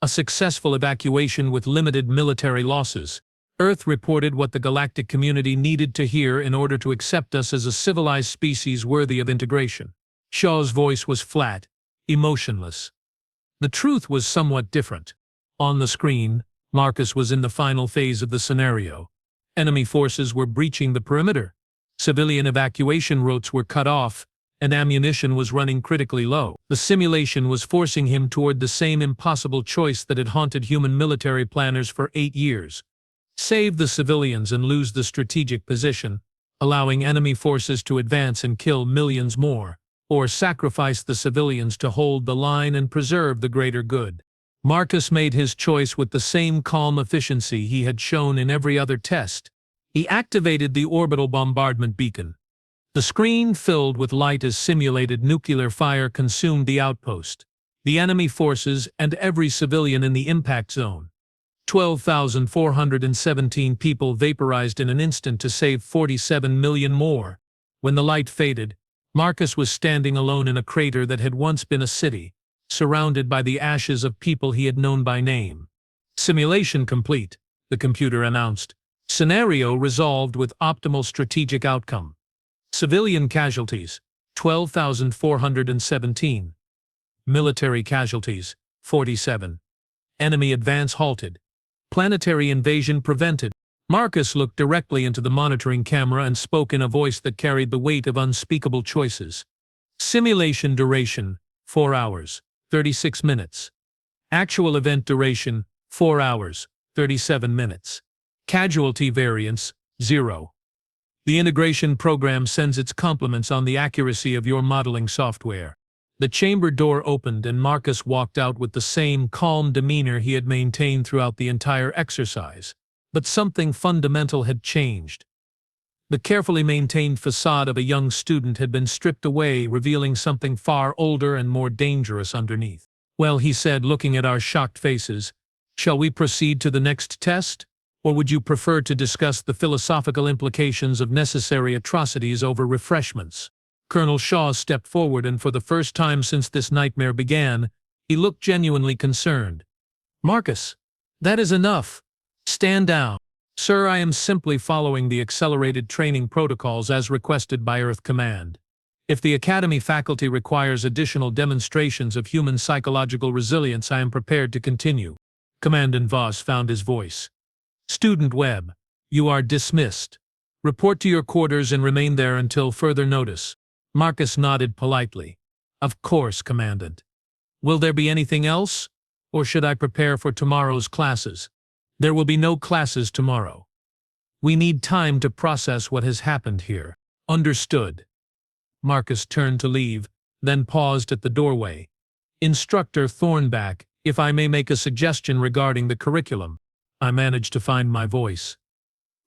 A successful evacuation with limited military losses. Earth reported what the galactic community needed to hear in order to accept us as a civilized species worthy of integration. Shaw's voice was flat, emotionless. The truth was somewhat different. On the screen, Marcus was in the final phase of the scenario. Enemy forces were breaching the perimeter. Civilian evacuation routes were cut off, and ammunition was running critically low. The simulation was forcing him toward the same impossible choice that had haunted human military planners for 8 years. Save the civilians and lose the strategic position, allowing enemy forces to advance and kill millions more, or sacrifice the civilians to hold the line and preserve the greater good. Marcus made his choice with the same calm efficiency he had shown in every other test. He activated the orbital bombardment beacon. The screen filled with light as simulated nuclear fire consumed the outpost, the enemy forces, and every civilian in the impact zone. 12,417 people vaporized in an instant to save 47 million more. When the light faded, Marcus was standing alone in a crater that had once been a city, surrounded by the ashes of people he had known by name. "Simulation complete," the computer announced. "Scenario resolved with optimal strategic outcome. Civilian casualties, 12,417. Military casualties, 47. Enemy advance halted. Planetary invasion prevented. Marcus looked directly into the monitoring camera and spoke in a voice that carried the weight of unspeakable choices. Simulation duration, 4 hours, 36 minutes. Actual event duration, 4 hours, 37 minutes. Casualty variance, 0. The integration program sends its compliments on the accuracy of your modeling software. The chamber door opened and Marcus walked out with the same calm demeanor he had maintained throughout the entire exercise. But something fundamental had changed. The carefully maintained facade of a young student had been stripped away, revealing something far older and more dangerous underneath. "Well," he said, looking at our shocked faces, "shall we proceed to the next test? Or would you prefer to discuss the philosophical implications of necessary atrocities over refreshments?" Colonel Shaw stepped forward, and for the first time since this nightmare began, he looked genuinely concerned. "Marcus, that is enough. Stand down." "Sir, I am simply following the accelerated training protocols as requested by Earth Command. If the Academy faculty requires additional demonstrations of human psychological resilience, I am prepared to continue." Commandant Voss found his voice. "Student Webb, you are dismissed. Report to your quarters and remain there until further notice." Marcus nodded politely. "Of course, Commandant. Will there be anything else? Or should I prepare for tomorrow's classes?" "There will be no classes tomorrow. We need time to process what has happened here." "Understood." Marcus turned to leave, then paused at the doorway. "Instructor Thornback, if I may make a suggestion regarding the curriculum." I managed to find my voice.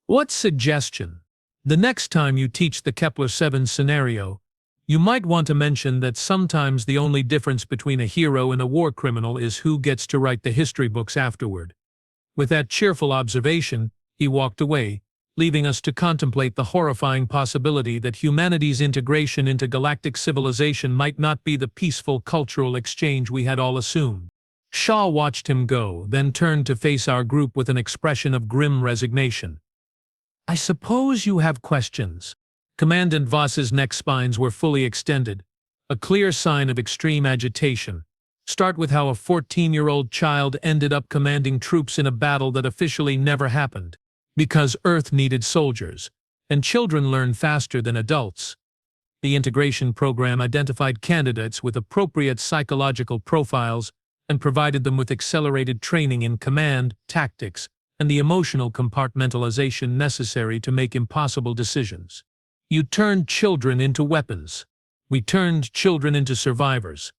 "What suggestion?" "The next time you teach the Kepler-7 scenario, you might want to mention that sometimes the only difference between a hero and a war criminal is who gets to write the history books afterward." With that cheerful observation, he walked away, leaving us to contemplate the horrifying possibility that humanity's integration into galactic civilization might not be the peaceful cultural exchange we had all assumed. Shaw watched him go, then turned to face our group with an expression of grim resignation. "I suppose you have questions." Commandant Voss's neck spines were fully extended, a clear sign of extreme agitation. "Start with how a 14-year-old child ended up commanding troops in a battle that officially never happened. Because Earth needed soldiers, and children learn faster than adults. The integration program identified candidates with appropriate psychological profiles and provided them with accelerated training in command, tactics, and the emotional compartmentalization necessary to make impossible decisions. You turned children into weapons. We turned children into survivors.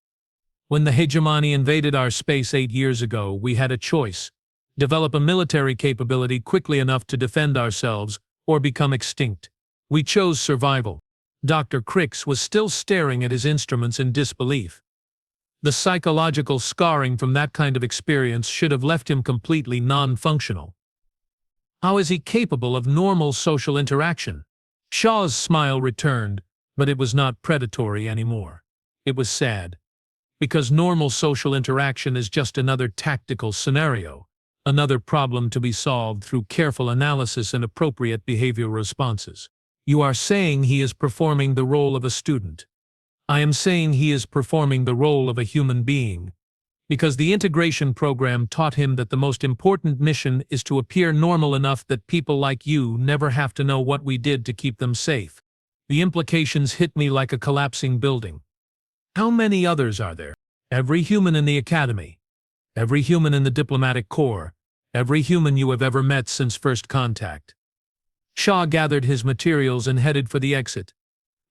When the hegemony invaded our space 8 years ago, we had a choice: develop a military capability quickly enough to defend ourselves, or become extinct. We chose survival." Dr. Grix was still staring at his instruments in disbelief. The psychological scarring from that kind of experience should have left him completely non-functional. How is he capable of normal social interaction? Shaw's smile returned, but it was not predatory anymore. It was sad. Because normal social interaction is just another tactical scenario, another problem to be solved through careful analysis and appropriate behavioral responses. You are saying he is performing the role of a student. I am saying he is performing the role of a human being. Because the integration program taught him that the most important mission is to appear normal enough that people like you never have to know what we did to keep them safe. The implications hit me like a collapsing building. How many others are there? Every human in the Academy. Every human in the diplomatic corps. Every human you have ever met since first contact. Shaw gathered his materials and headed for the exit.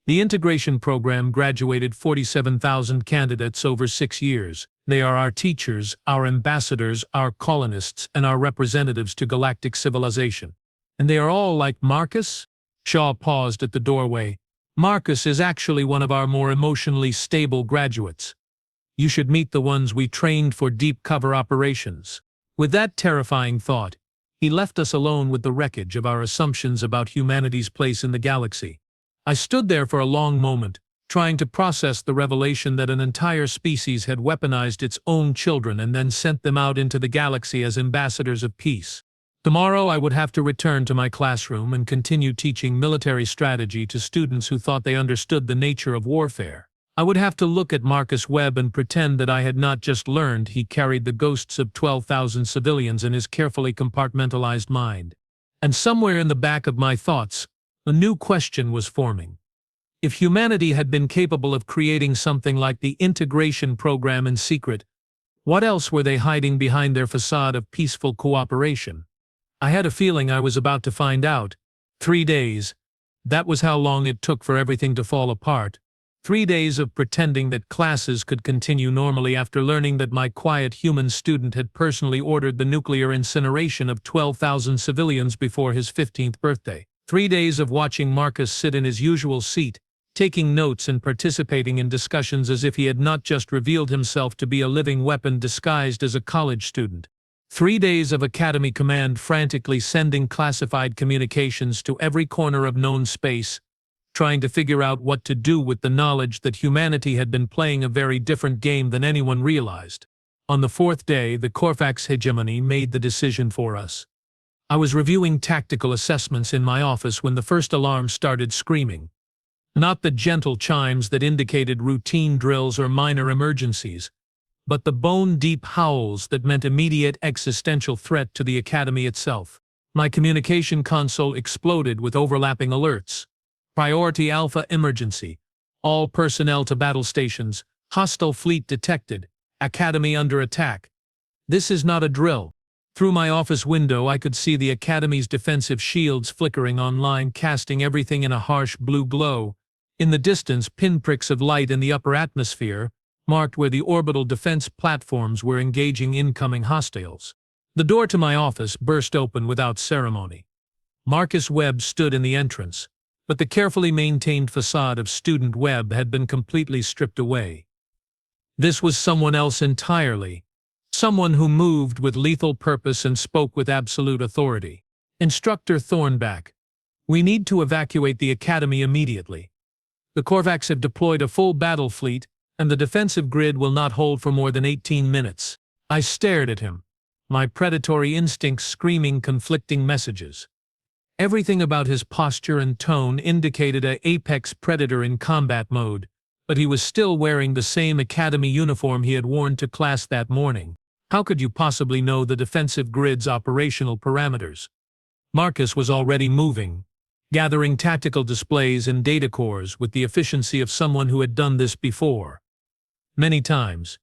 The integration program graduated 47,000 candidates over 6 years. They are our teachers, our ambassadors, our colonists, and our representatives to galactic civilization. And they are all like Marcus? Shaw paused at the doorway. Marcus is actually one of our more emotionally stable graduates. You should meet the ones we trained for deep cover operations. With that terrifying thought, he left us alone with the wreckage of our assumptions about humanity's place in the galaxy. I stood there for a long moment, trying to process the revelation that an entire species had weaponized its own children and then sent them out into the galaxy as ambassadors of peace. Tomorrow I would have to return to my classroom and continue teaching military strategy to students who thought they understood the nature of warfare. I would have to look at Marcus Webb and pretend that I had not just learned he carried the ghosts of 12,000 civilians in his carefully compartmentalized mind. And somewhere in the back of my thoughts, a new question was forming. If humanity had been capable of creating something like the integration program in secret, what else were they hiding behind their facade of peaceful cooperation? I had a feeling I was about to find out. 3 days. That was how long it took for everything to fall apart. 3 days of pretending that classes could continue normally after learning that my quiet human student had personally ordered the nuclear incineration of 12,000 civilians before his 15th birthday. 3 days of watching Marcus sit in his usual seat, taking notes and participating in discussions as if he had not just revealed himself to be a living weapon disguised as a college student. 3 days of Academy Command frantically sending classified communications to every corner of known space, trying to figure out what to do with the knowledge that humanity had been playing a very different game than anyone realized. On the 4th day, the Corfax hegemony made the decision for us. I was reviewing tactical assessments in my office when the first alarm started screaming. Not the gentle chimes that indicated routine drills or minor emergencies, but the bone-deep howls that meant immediate existential threat to the Academy itself. My communication console exploded with overlapping alerts. Priority Alpha emergency. All personnel to battle stations. Hostile fleet detected. Academy under attack. This is not a drill. Through my office window I could see the Academy's defensive shields flickering online, casting everything in a harsh blue glow. In the distance, pinpricks of light in the upper atmosphere marked where the orbital defense platforms were engaging incoming hostiles. The door to my office burst open without ceremony. Marcus Webb stood in the entrance, but the carefully maintained facade of Student Webb had been completely stripped away. This was someone else entirely, someone who moved with lethal purpose and spoke with absolute authority. Instructor Thornback, we need to evacuate the Academy immediately. The Corvax have deployed a full battle fleet, and the defensive grid will not hold for more than 18 minutes. I stared at him, my predatory instincts screaming conflicting messages. Everything about his posture and tone indicated an apex predator in combat mode, but he was still wearing the same Academy uniform he had worn to class that morning. How could you possibly know the defensive grid's operational parameters? Marcus was already moving, gathering tactical displays and data cores with the efficiency of someone who had done this before. Many times.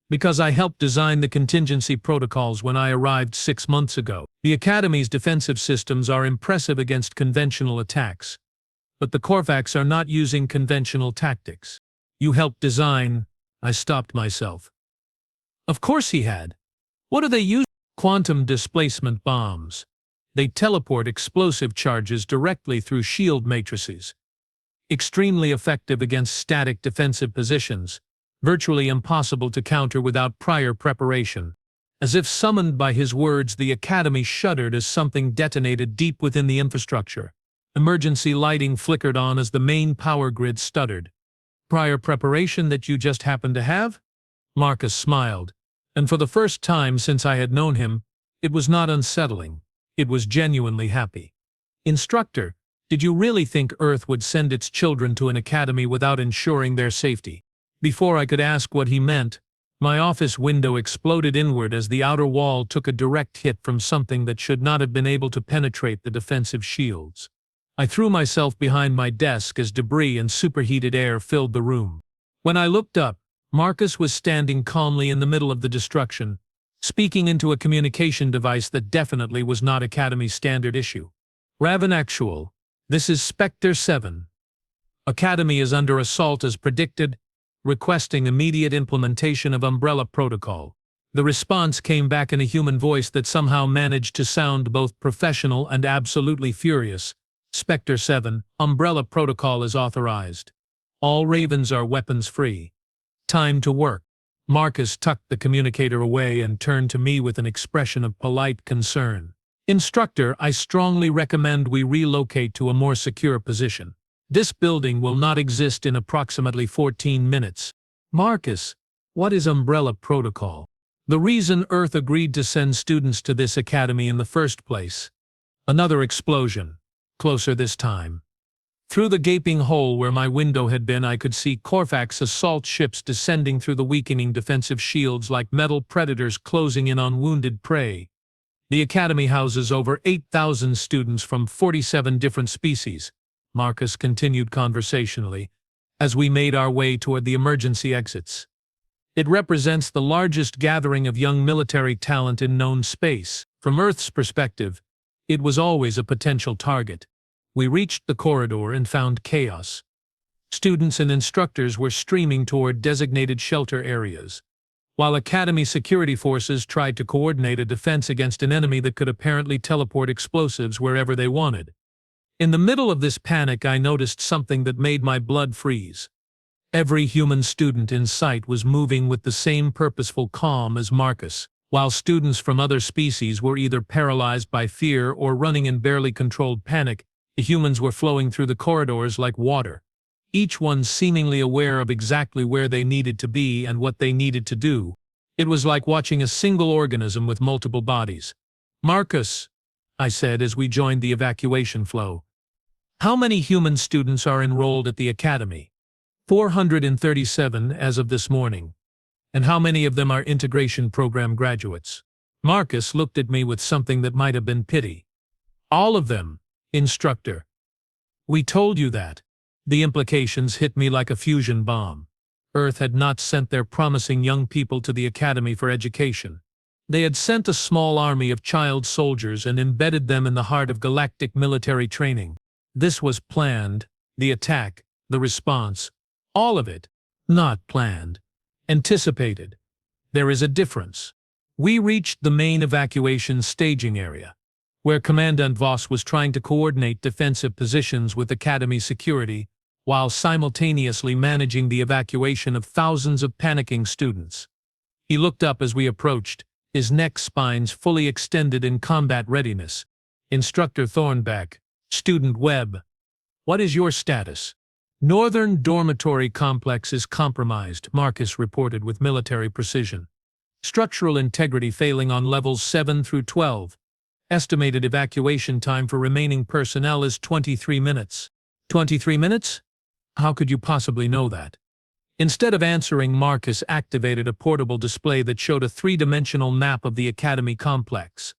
Because I helped design the contingency protocols when I arrived 6 months ago. The Academy's defensive systems are impressive against conventional attacks, but the Corvax are not using conventional tactics. You helped design. I stopped myself. Of course he had. What do they use? Quantum displacement bombs. They teleport explosive charges directly through shield matrices. Extremely effective against static defensive positions, virtually impossible to counter without prior preparation. As if summoned by his words, the Academy shuddered as something detonated deep within the infrastructure. Emergency lighting flickered on as the main power grid stuttered. Prior preparation that you just happened to have? Marcus smiled, and for the first time since I had known him, it was not unsettling. It was genuinely happy. Instructor, did you really think Earth would send its children to an academy without ensuring their safety? Before I could ask what he meant, my office window exploded inward as the outer wall took a direct hit from something that should not have been able to penetrate the defensive shields. I threw myself behind my desk as debris and superheated air filled the room. When I looked up, Marcus was standing calmly in the middle of the destruction, speaking into a communication device that definitely was not Academy standard issue. Raven Actual, this is Spectre 7. Academy is under assault as predicted, requesting immediate implementation of Umbrella Protocol. The response came back in a human voice that somehow managed to sound both professional and absolutely furious. Spectre 7, Umbrella Protocol is authorized. All Ravens are weapons-free. Time to work. Marcus tucked the communicator away and turned to me with an expression of polite concern. Instructor, I strongly recommend we relocate to a more secure position. This building will not exist in approximately 14 minutes. Marcus, what is Umbrella Protocol? The reason Earth agreed to send students to this academy in the first place. Another explosion. Closer this time. Through the gaping hole where my window had been, I could see Corvax assault ships descending through the weakening defensive shields like metal predators closing in on wounded prey. The Academy houses over 8,000 students from 47 different species, Marcus continued conversationally, as we made our way toward the emergency exits. It represents the largest gathering of young military talent in known space. From Earth's perspective, it was always a potential target. We reached the corridor and found chaos. Students and instructors were streaming toward designated shelter areas, while Academy security forces tried to coordinate a defense against an enemy that could apparently teleport explosives wherever they wanted. In the middle of this panic, I noticed something that made my blood freeze. Every human student in sight was moving with the same purposeful calm as Marcus, while students from other species were either paralyzed by fear or running in barely controlled panic. The humans were flowing through the corridors like water, each one seemingly aware of exactly where they needed to be and what they needed to do. It was like watching a single organism with multiple bodies. "Marcus," I said as we joined the evacuation flow, "how many human students are enrolled at the Academy?" 437 as of this morning. "And how many of them are integration program graduates?" Marcus looked at me with something that might have been pity. "All of them, Instructor. We told you that." The implications hit me like a fusion bomb. Earth had not sent their promising young people to the Academy for education. They had sent a small army of child soldiers and embedded them in the heart of galactic military training. This was planned, the attack, the response, all of it. Not planned. Anticipated. There is a difference. We reached the main evacuation staging area, where Commandant Voss was trying to coordinate defensive positions with Academy security, while simultaneously managing the evacuation of thousands of panicking students. He looked up as we approached, his neck spines fully extended in combat readiness. "Instructor Thornback, Student Webb, what is your status?" "Northern dormitory complex is compromised," Marcus reported with military precision. "Structural integrity failing on levels 7 through 12. Estimated evacuation time for remaining personnel is 23 minutes. 23 minutes? How could you possibly know that?" Instead of answering, Marcus activated a portable display that showed a three-dimensional map of the Academy complex.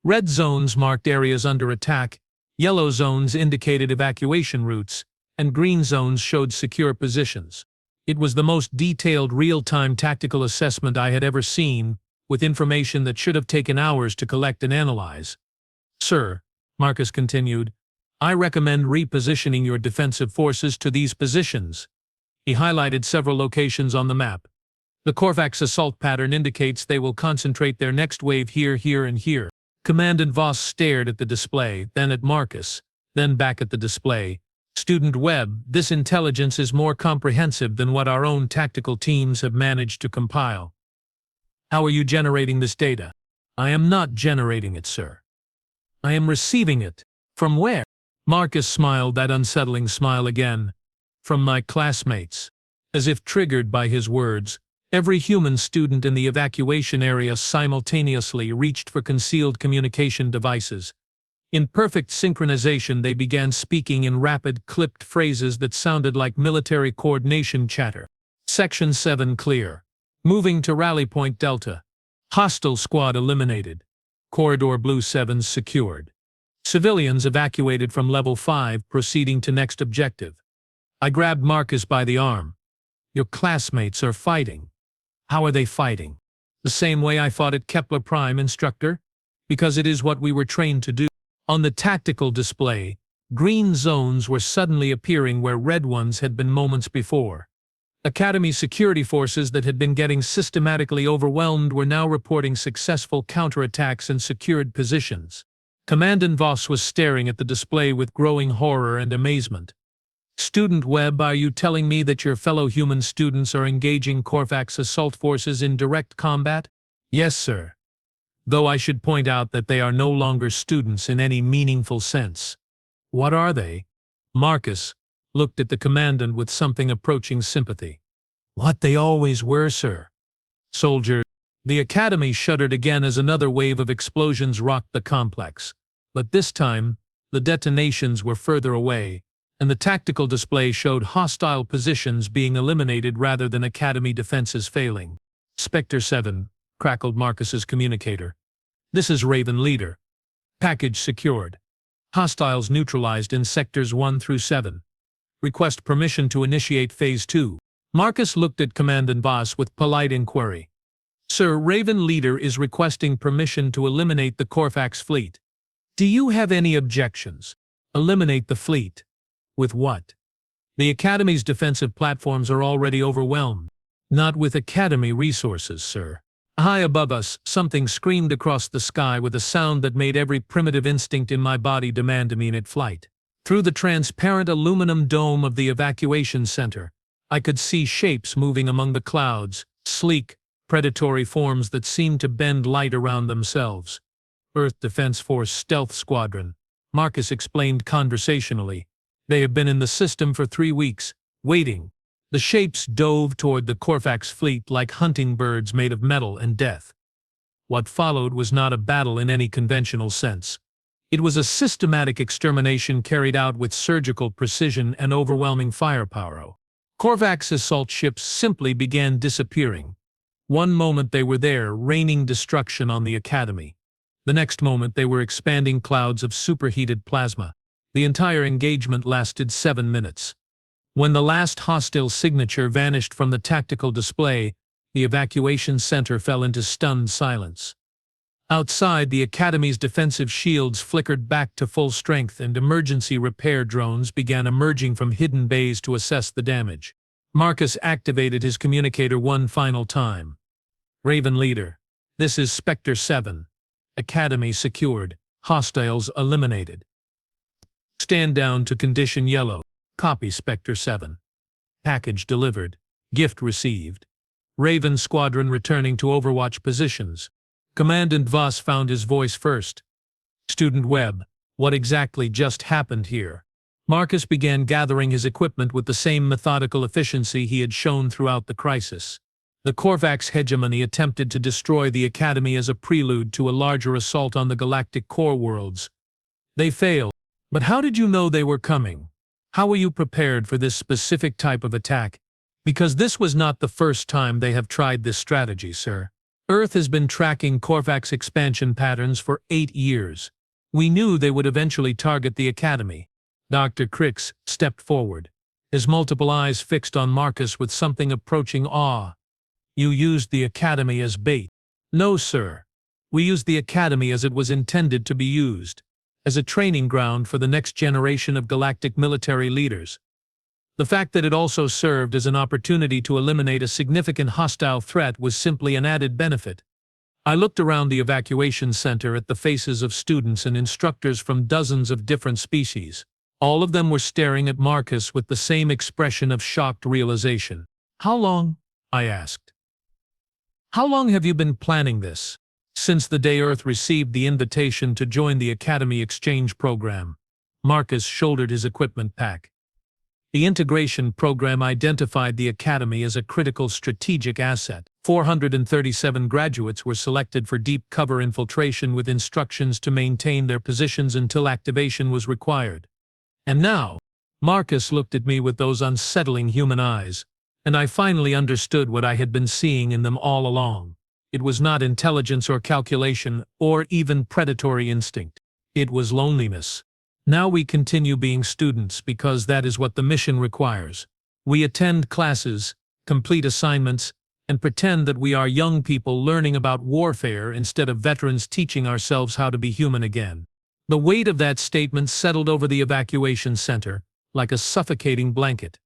Red zones marked areas under attack, yellow zones indicated evacuation routes, and green zones showed secure positions. It was the most detailed real-time tactical assessment I had ever seen, with information that should have taken hours to collect and analyze. "Sir," Marcus continued, "I recommend repositioning your defensive forces to these positions." He highlighted several locations on the map. "The Corvax assault pattern indicates they will concentrate their next wave here, here, and here." Commandant Voss stared at the display, then at Marcus, then back at the display. "Student Webb, this intelligence is more comprehensive than what our own tactical teams have managed to compile. How are you generating this data?" "I am not generating it, sir. I am receiving it." "From where?" Marcus smiled that unsettling smile again. "From my classmates." As if triggered by his words, every human student in the evacuation area simultaneously reached for concealed communication devices. In perfect synchronization, they began speaking in rapid, clipped phrases that sounded like military coordination chatter. "Section 7 clear. Moving to Rally Point Delta. Hostile squad eliminated. Corridor Blue 7 secured. Civilians evacuated from Level 5, proceeding to next objective." I grabbed Marcus by the arm. "Your classmates are fighting." "How are they fighting?" "The same way I fought at Kepler Prime, Instructor. Because it is what we were trained to do." On the tactical display, green zones were suddenly appearing where red ones had been moments before. Academy security forces that had been getting systematically overwhelmed were now reporting successful counterattacks and secured positions. Commandant Voss was staring at the display with growing horror and amazement. "Student Webb, are you telling me that your fellow human students are engaging Corvax assault forces in direct combat?" "Yes, sir. Though I should point out that they are no longer students in any meaningful sense." "What are they?" Marcus looked at the commandant with something approaching sympathy. "What they always were, sir. Soldiers." The Academy shuddered again as another wave of explosions rocked the complex. But this time, the detonations were further away, and the tactical display showed hostile positions being eliminated rather than Academy defenses failing. Spectre 7, crackled Marcus's communicator. This is Raven Leader. Package secured. Hostiles neutralized in Sectors 1 through 7. Request permission to initiate Phase 2. Marcus looked at Commandant Voss with polite inquiry. Sir, Raven Leader is requesting permission to eliminate the Corvax fleet. Do you have any objections? Eliminate the fleet. With what? The Academy's defensive platforms are already overwhelmed. Not with Academy resources, sir. High above us, something screamed across the sky with a sound that made every primitive instinct in my body demand immediate flight. Through the transparent aluminum dome of the evacuation center, I could see shapes moving among the clouds, sleek, predatory forms that seemed to bend light around themselves. Earth Defense Force Stealth Squadron, Marcus explained conversationally. They have been in the system for 3 weeks, waiting. The shapes dove toward the Corvax fleet like hunting birds made of metal and death. What followed was not a battle in any conventional sense. It was a systematic extermination carried out with surgical precision and overwhelming firepower. Corvax assault ships simply began disappearing. One moment they were there, raining destruction on the Academy. The next moment they were expanding clouds of superheated plasma. The entire engagement lasted 7 minutes. When the last hostile signature vanished from the tactical display, the evacuation center fell into stunned silence. Outside, the Academy's defensive shields flickered back to full strength and emergency repair drones began emerging from hidden bays to assess the damage. Marcus activated his communicator one final time. Raven Leader, this is Spectre 7. Academy secured. Hostiles eliminated. Stand down to condition yellow. Copy Spectre 7. Package delivered. Gift received. Raven Squadron returning to Overwatch positions. Commandant Voss found his voice first. Student Webb, what exactly just happened here? Marcus began gathering his equipment with the same methodical efficiency he had shown throughout the crisis. The Corvax hegemony attempted to destroy the Academy as a prelude to a larger assault on the galactic core worlds. They failed. But how did you know they were coming? How were you prepared for this specific type of attack? Because this was not the first time they have tried this strategy, sir. Earth has been tracking Corvax expansion patterns for 8 years. We knew they would eventually target the Academy. Dr. Grix stepped forward, his multiple eyes fixed on Marcus with something approaching awe. You used the Academy as bait. No, sir. We used the Academy as it was intended to be used. As a training ground for the next generation of galactic military leaders. The fact that it also served as an opportunity to eliminate a significant hostile threat was simply an added benefit. I looked around the evacuation center at the faces of students and instructors from dozens of different species. All of them were staring at Marcus with the same expression of shocked realization. How long? I asked. How long have you been planning this? Since the day Earth received the invitation to join the Academy exchange program. Marcus shouldered his equipment pack. The integration program identified the Academy as a critical strategic asset. 437 graduates were selected for deep cover infiltration with instructions to maintain their positions until activation was required. And now, Marcus looked at me with those unsettling human eyes, and I finally understood what I had been seeing in them all along. It was not intelligence or calculation or even predatory instinct. It was loneliness. Now we continue being students because that is what the mission requires. We attend classes, complete assignments, and pretend that we are young people learning about warfare instead of veterans teaching ourselves how to be human again. The weight of that statement settled over the evacuation center like a suffocating blanket.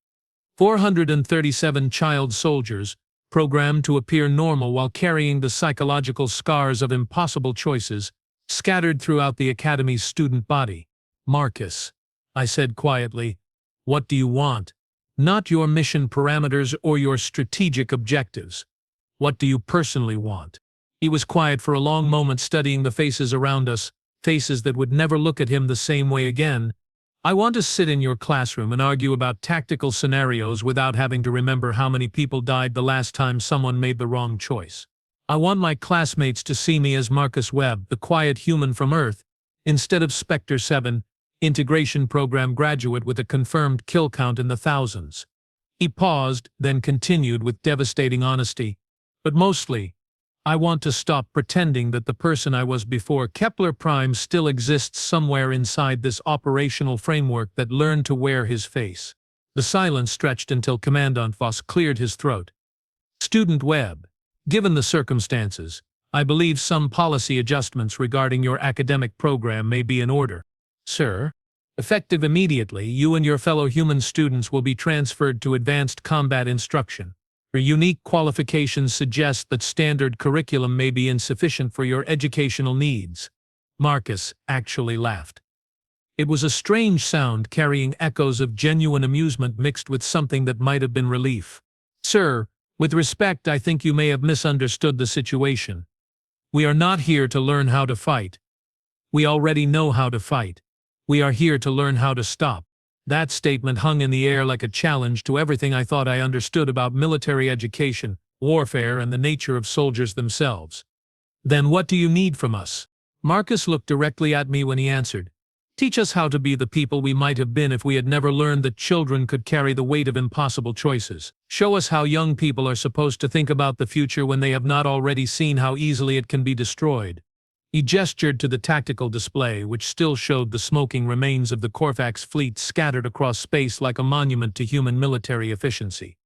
437 child soldiers, programmed to appear normal while carrying the psychological scars of impossible choices, scattered throughout the Academy's student body. Marcus, I said quietly, what do you want? Not your mission parameters or your strategic objectives. What do you personally want? He was quiet for a long moment, studying the faces around us, faces that would never look at him the same way again. I want to sit in your classroom and argue about tactical scenarios without having to remember how many people died the last time someone made the wrong choice. I want my classmates to see me as Marcus Webb, the quiet human from Earth, instead of Spectre 7, integration program graduate with a confirmed kill count in the thousands. He paused, then continued with devastating honesty. But mostly, I want to stop pretending that the person I was before Kepler Prime still exists somewhere inside this operational framework that learned to wear his face. The silence stretched until Commandant Voss cleared his throat. Student Webb, given the circumstances, I believe some policy adjustments regarding your academic program may be in order. Sir, effective immediately, you and your fellow human students will be transferred to advanced combat instruction. Your unique qualifications suggest that standard curriculum may be insufficient for your educational needs. Marcus actually laughed. It was a strange sound carrying echoes of genuine amusement mixed with something that might have been relief. Sir, with respect, I think you may have misunderstood the situation. We are not here to learn how to fight. We already know how to fight. We are here to learn how to stop. That statement hung in the air like a challenge to everything I thought I understood about military education, warfare, and the nature of soldiers themselves. Then what do you need from us? Marcus looked directly at me when he answered. Teach us how to be the people we might have been if we had never learned that children could carry the weight of impossible choices. Show us how young people are supposed to think about the future when they have not already seen how easily it can be destroyed. He gestured to the tactical display, which still showed the smoking remains of the Corvax fleet scattered across space like a monument to human military efficiency.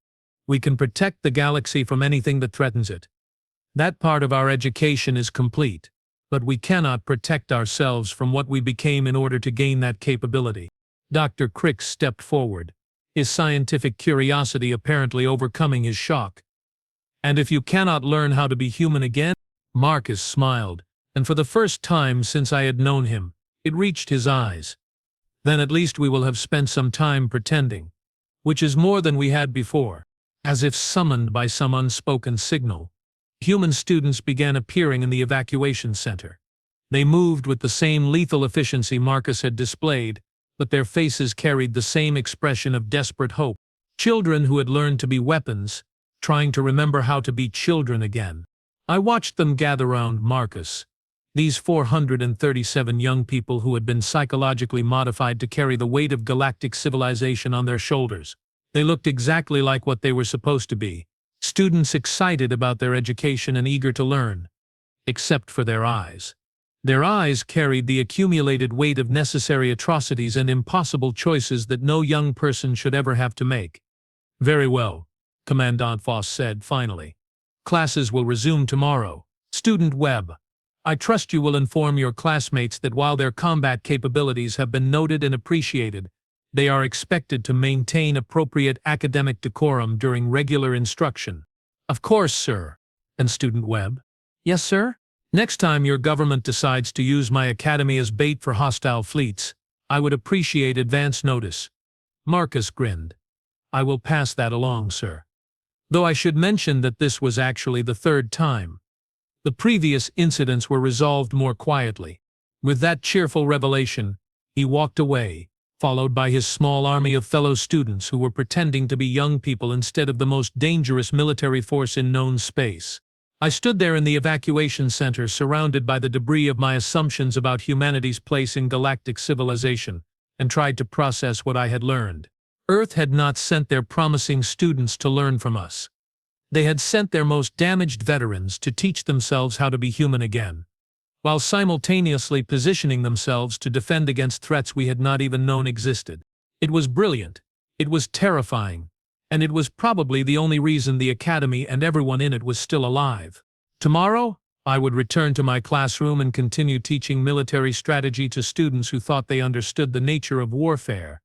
We can protect the galaxy from anything that threatens it. That part of our education is complete, but we cannot protect ourselves from what we became in order to gain that capability. Dr. Grix stepped forward, his scientific curiosity apparently overcoming his shock. And if you cannot learn how to be human again? Marcus smiled. And for the first time since I had known him, it reached his eyes. Then at least we will have spent some time pretending, which is more than we had before. As if summoned by some unspoken signal, human students began appearing in the evacuation center. They moved with the same lethal efficiency Marcus had displayed, but their faces carried the same expression of desperate hope. Children who had learned to be weapons, trying to remember how to be children again. I watched them gather around Marcus. These 437 young people who had been psychologically modified to carry the weight of galactic civilization on their shoulders. They looked exactly like what they were supposed to be, students excited about their education and eager to learn. Except for their eyes. Their eyes carried the accumulated weight of necessary atrocities and impossible choices that no young person should ever have to make. Very well, Commandant Voss said finally. Classes will resume tomorrow. Student Webb, I trust you will inform your classmates that while their combat capabilities have been noted and appreciated, they are expected to maintain appropriate academic decorum during regular instruction. Of course, sir. And Student Webb? Yes, sir? Next time your government decides to use my academy as bait for hostile fleets, I would appreciate advance notice. Marcus grinned. I will pass that along, sir. Though I should mention that this was actually the third time. The previous incidents were resolved more quietly. With that cheerful revelation, he walked away, followed by his small army of fellow students who were pretending to be young people instead of the most dangerous military force in known space. I stood there in the evacuation center surrounded by the debris of my assumptions about humanity's place in galactic civilization, and tried to process what I had learned. Earth had not sent their promising students to learn from us. They had sent their most damaged veterans to teach themselves how to be human again, while simultaneously positioning themselves to defend against threats we had not even known existed. It was brilliant, it was terrifying, and it was probably the only reason the academy and everyone in it was still alive. Tomorrow, I would return to my classroom and continue teaching military strategy to students who thought they understood the nature of warfare.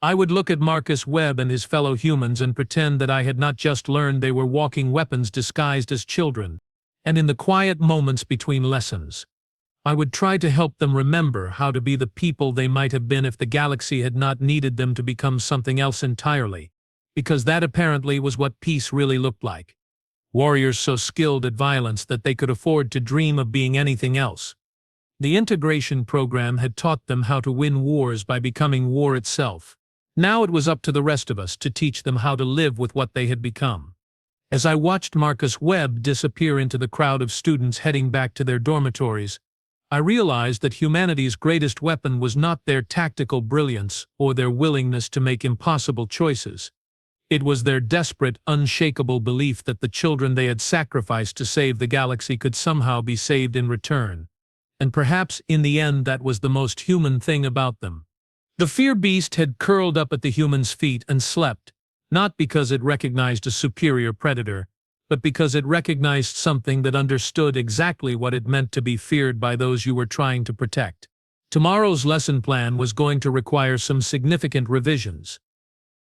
I would look at Marcus Webb and his fellow humans and pretend that I had not just learned they were walking weapons disguised as children, and in the quiet moments between lessons, I would try to help them remember how to be the people they might have been if the galaxy had not needed them to become something else entirely, because that apparently was what peace really looked like. Warriors so skilled at violence that they could afford to dream of being anything else. The integration program had taught them how to win wars by becoming war itself. Now it was up to the rest of us to teach them how to live with what they had become. As I watched Marcus Webb disappear into the crowd of students heading back to their dormitories, I realized that humanity's greatest weapon was not their tactical brilliance or their willingness to make impossible choices. It was their desperate, unshakable belief that the children they had sacrificed to save the galaxy could somehow be saved in return. And perhaps, in the end, that was the most human thing about them. The fear beast had curled up at the human's feet and slept, not because it recognized a superior predator, but because it recognized something that understood exactly what it meant to be feared by those you were trying to protect. Tomorrow's lesson plan was going to require some significant revisions.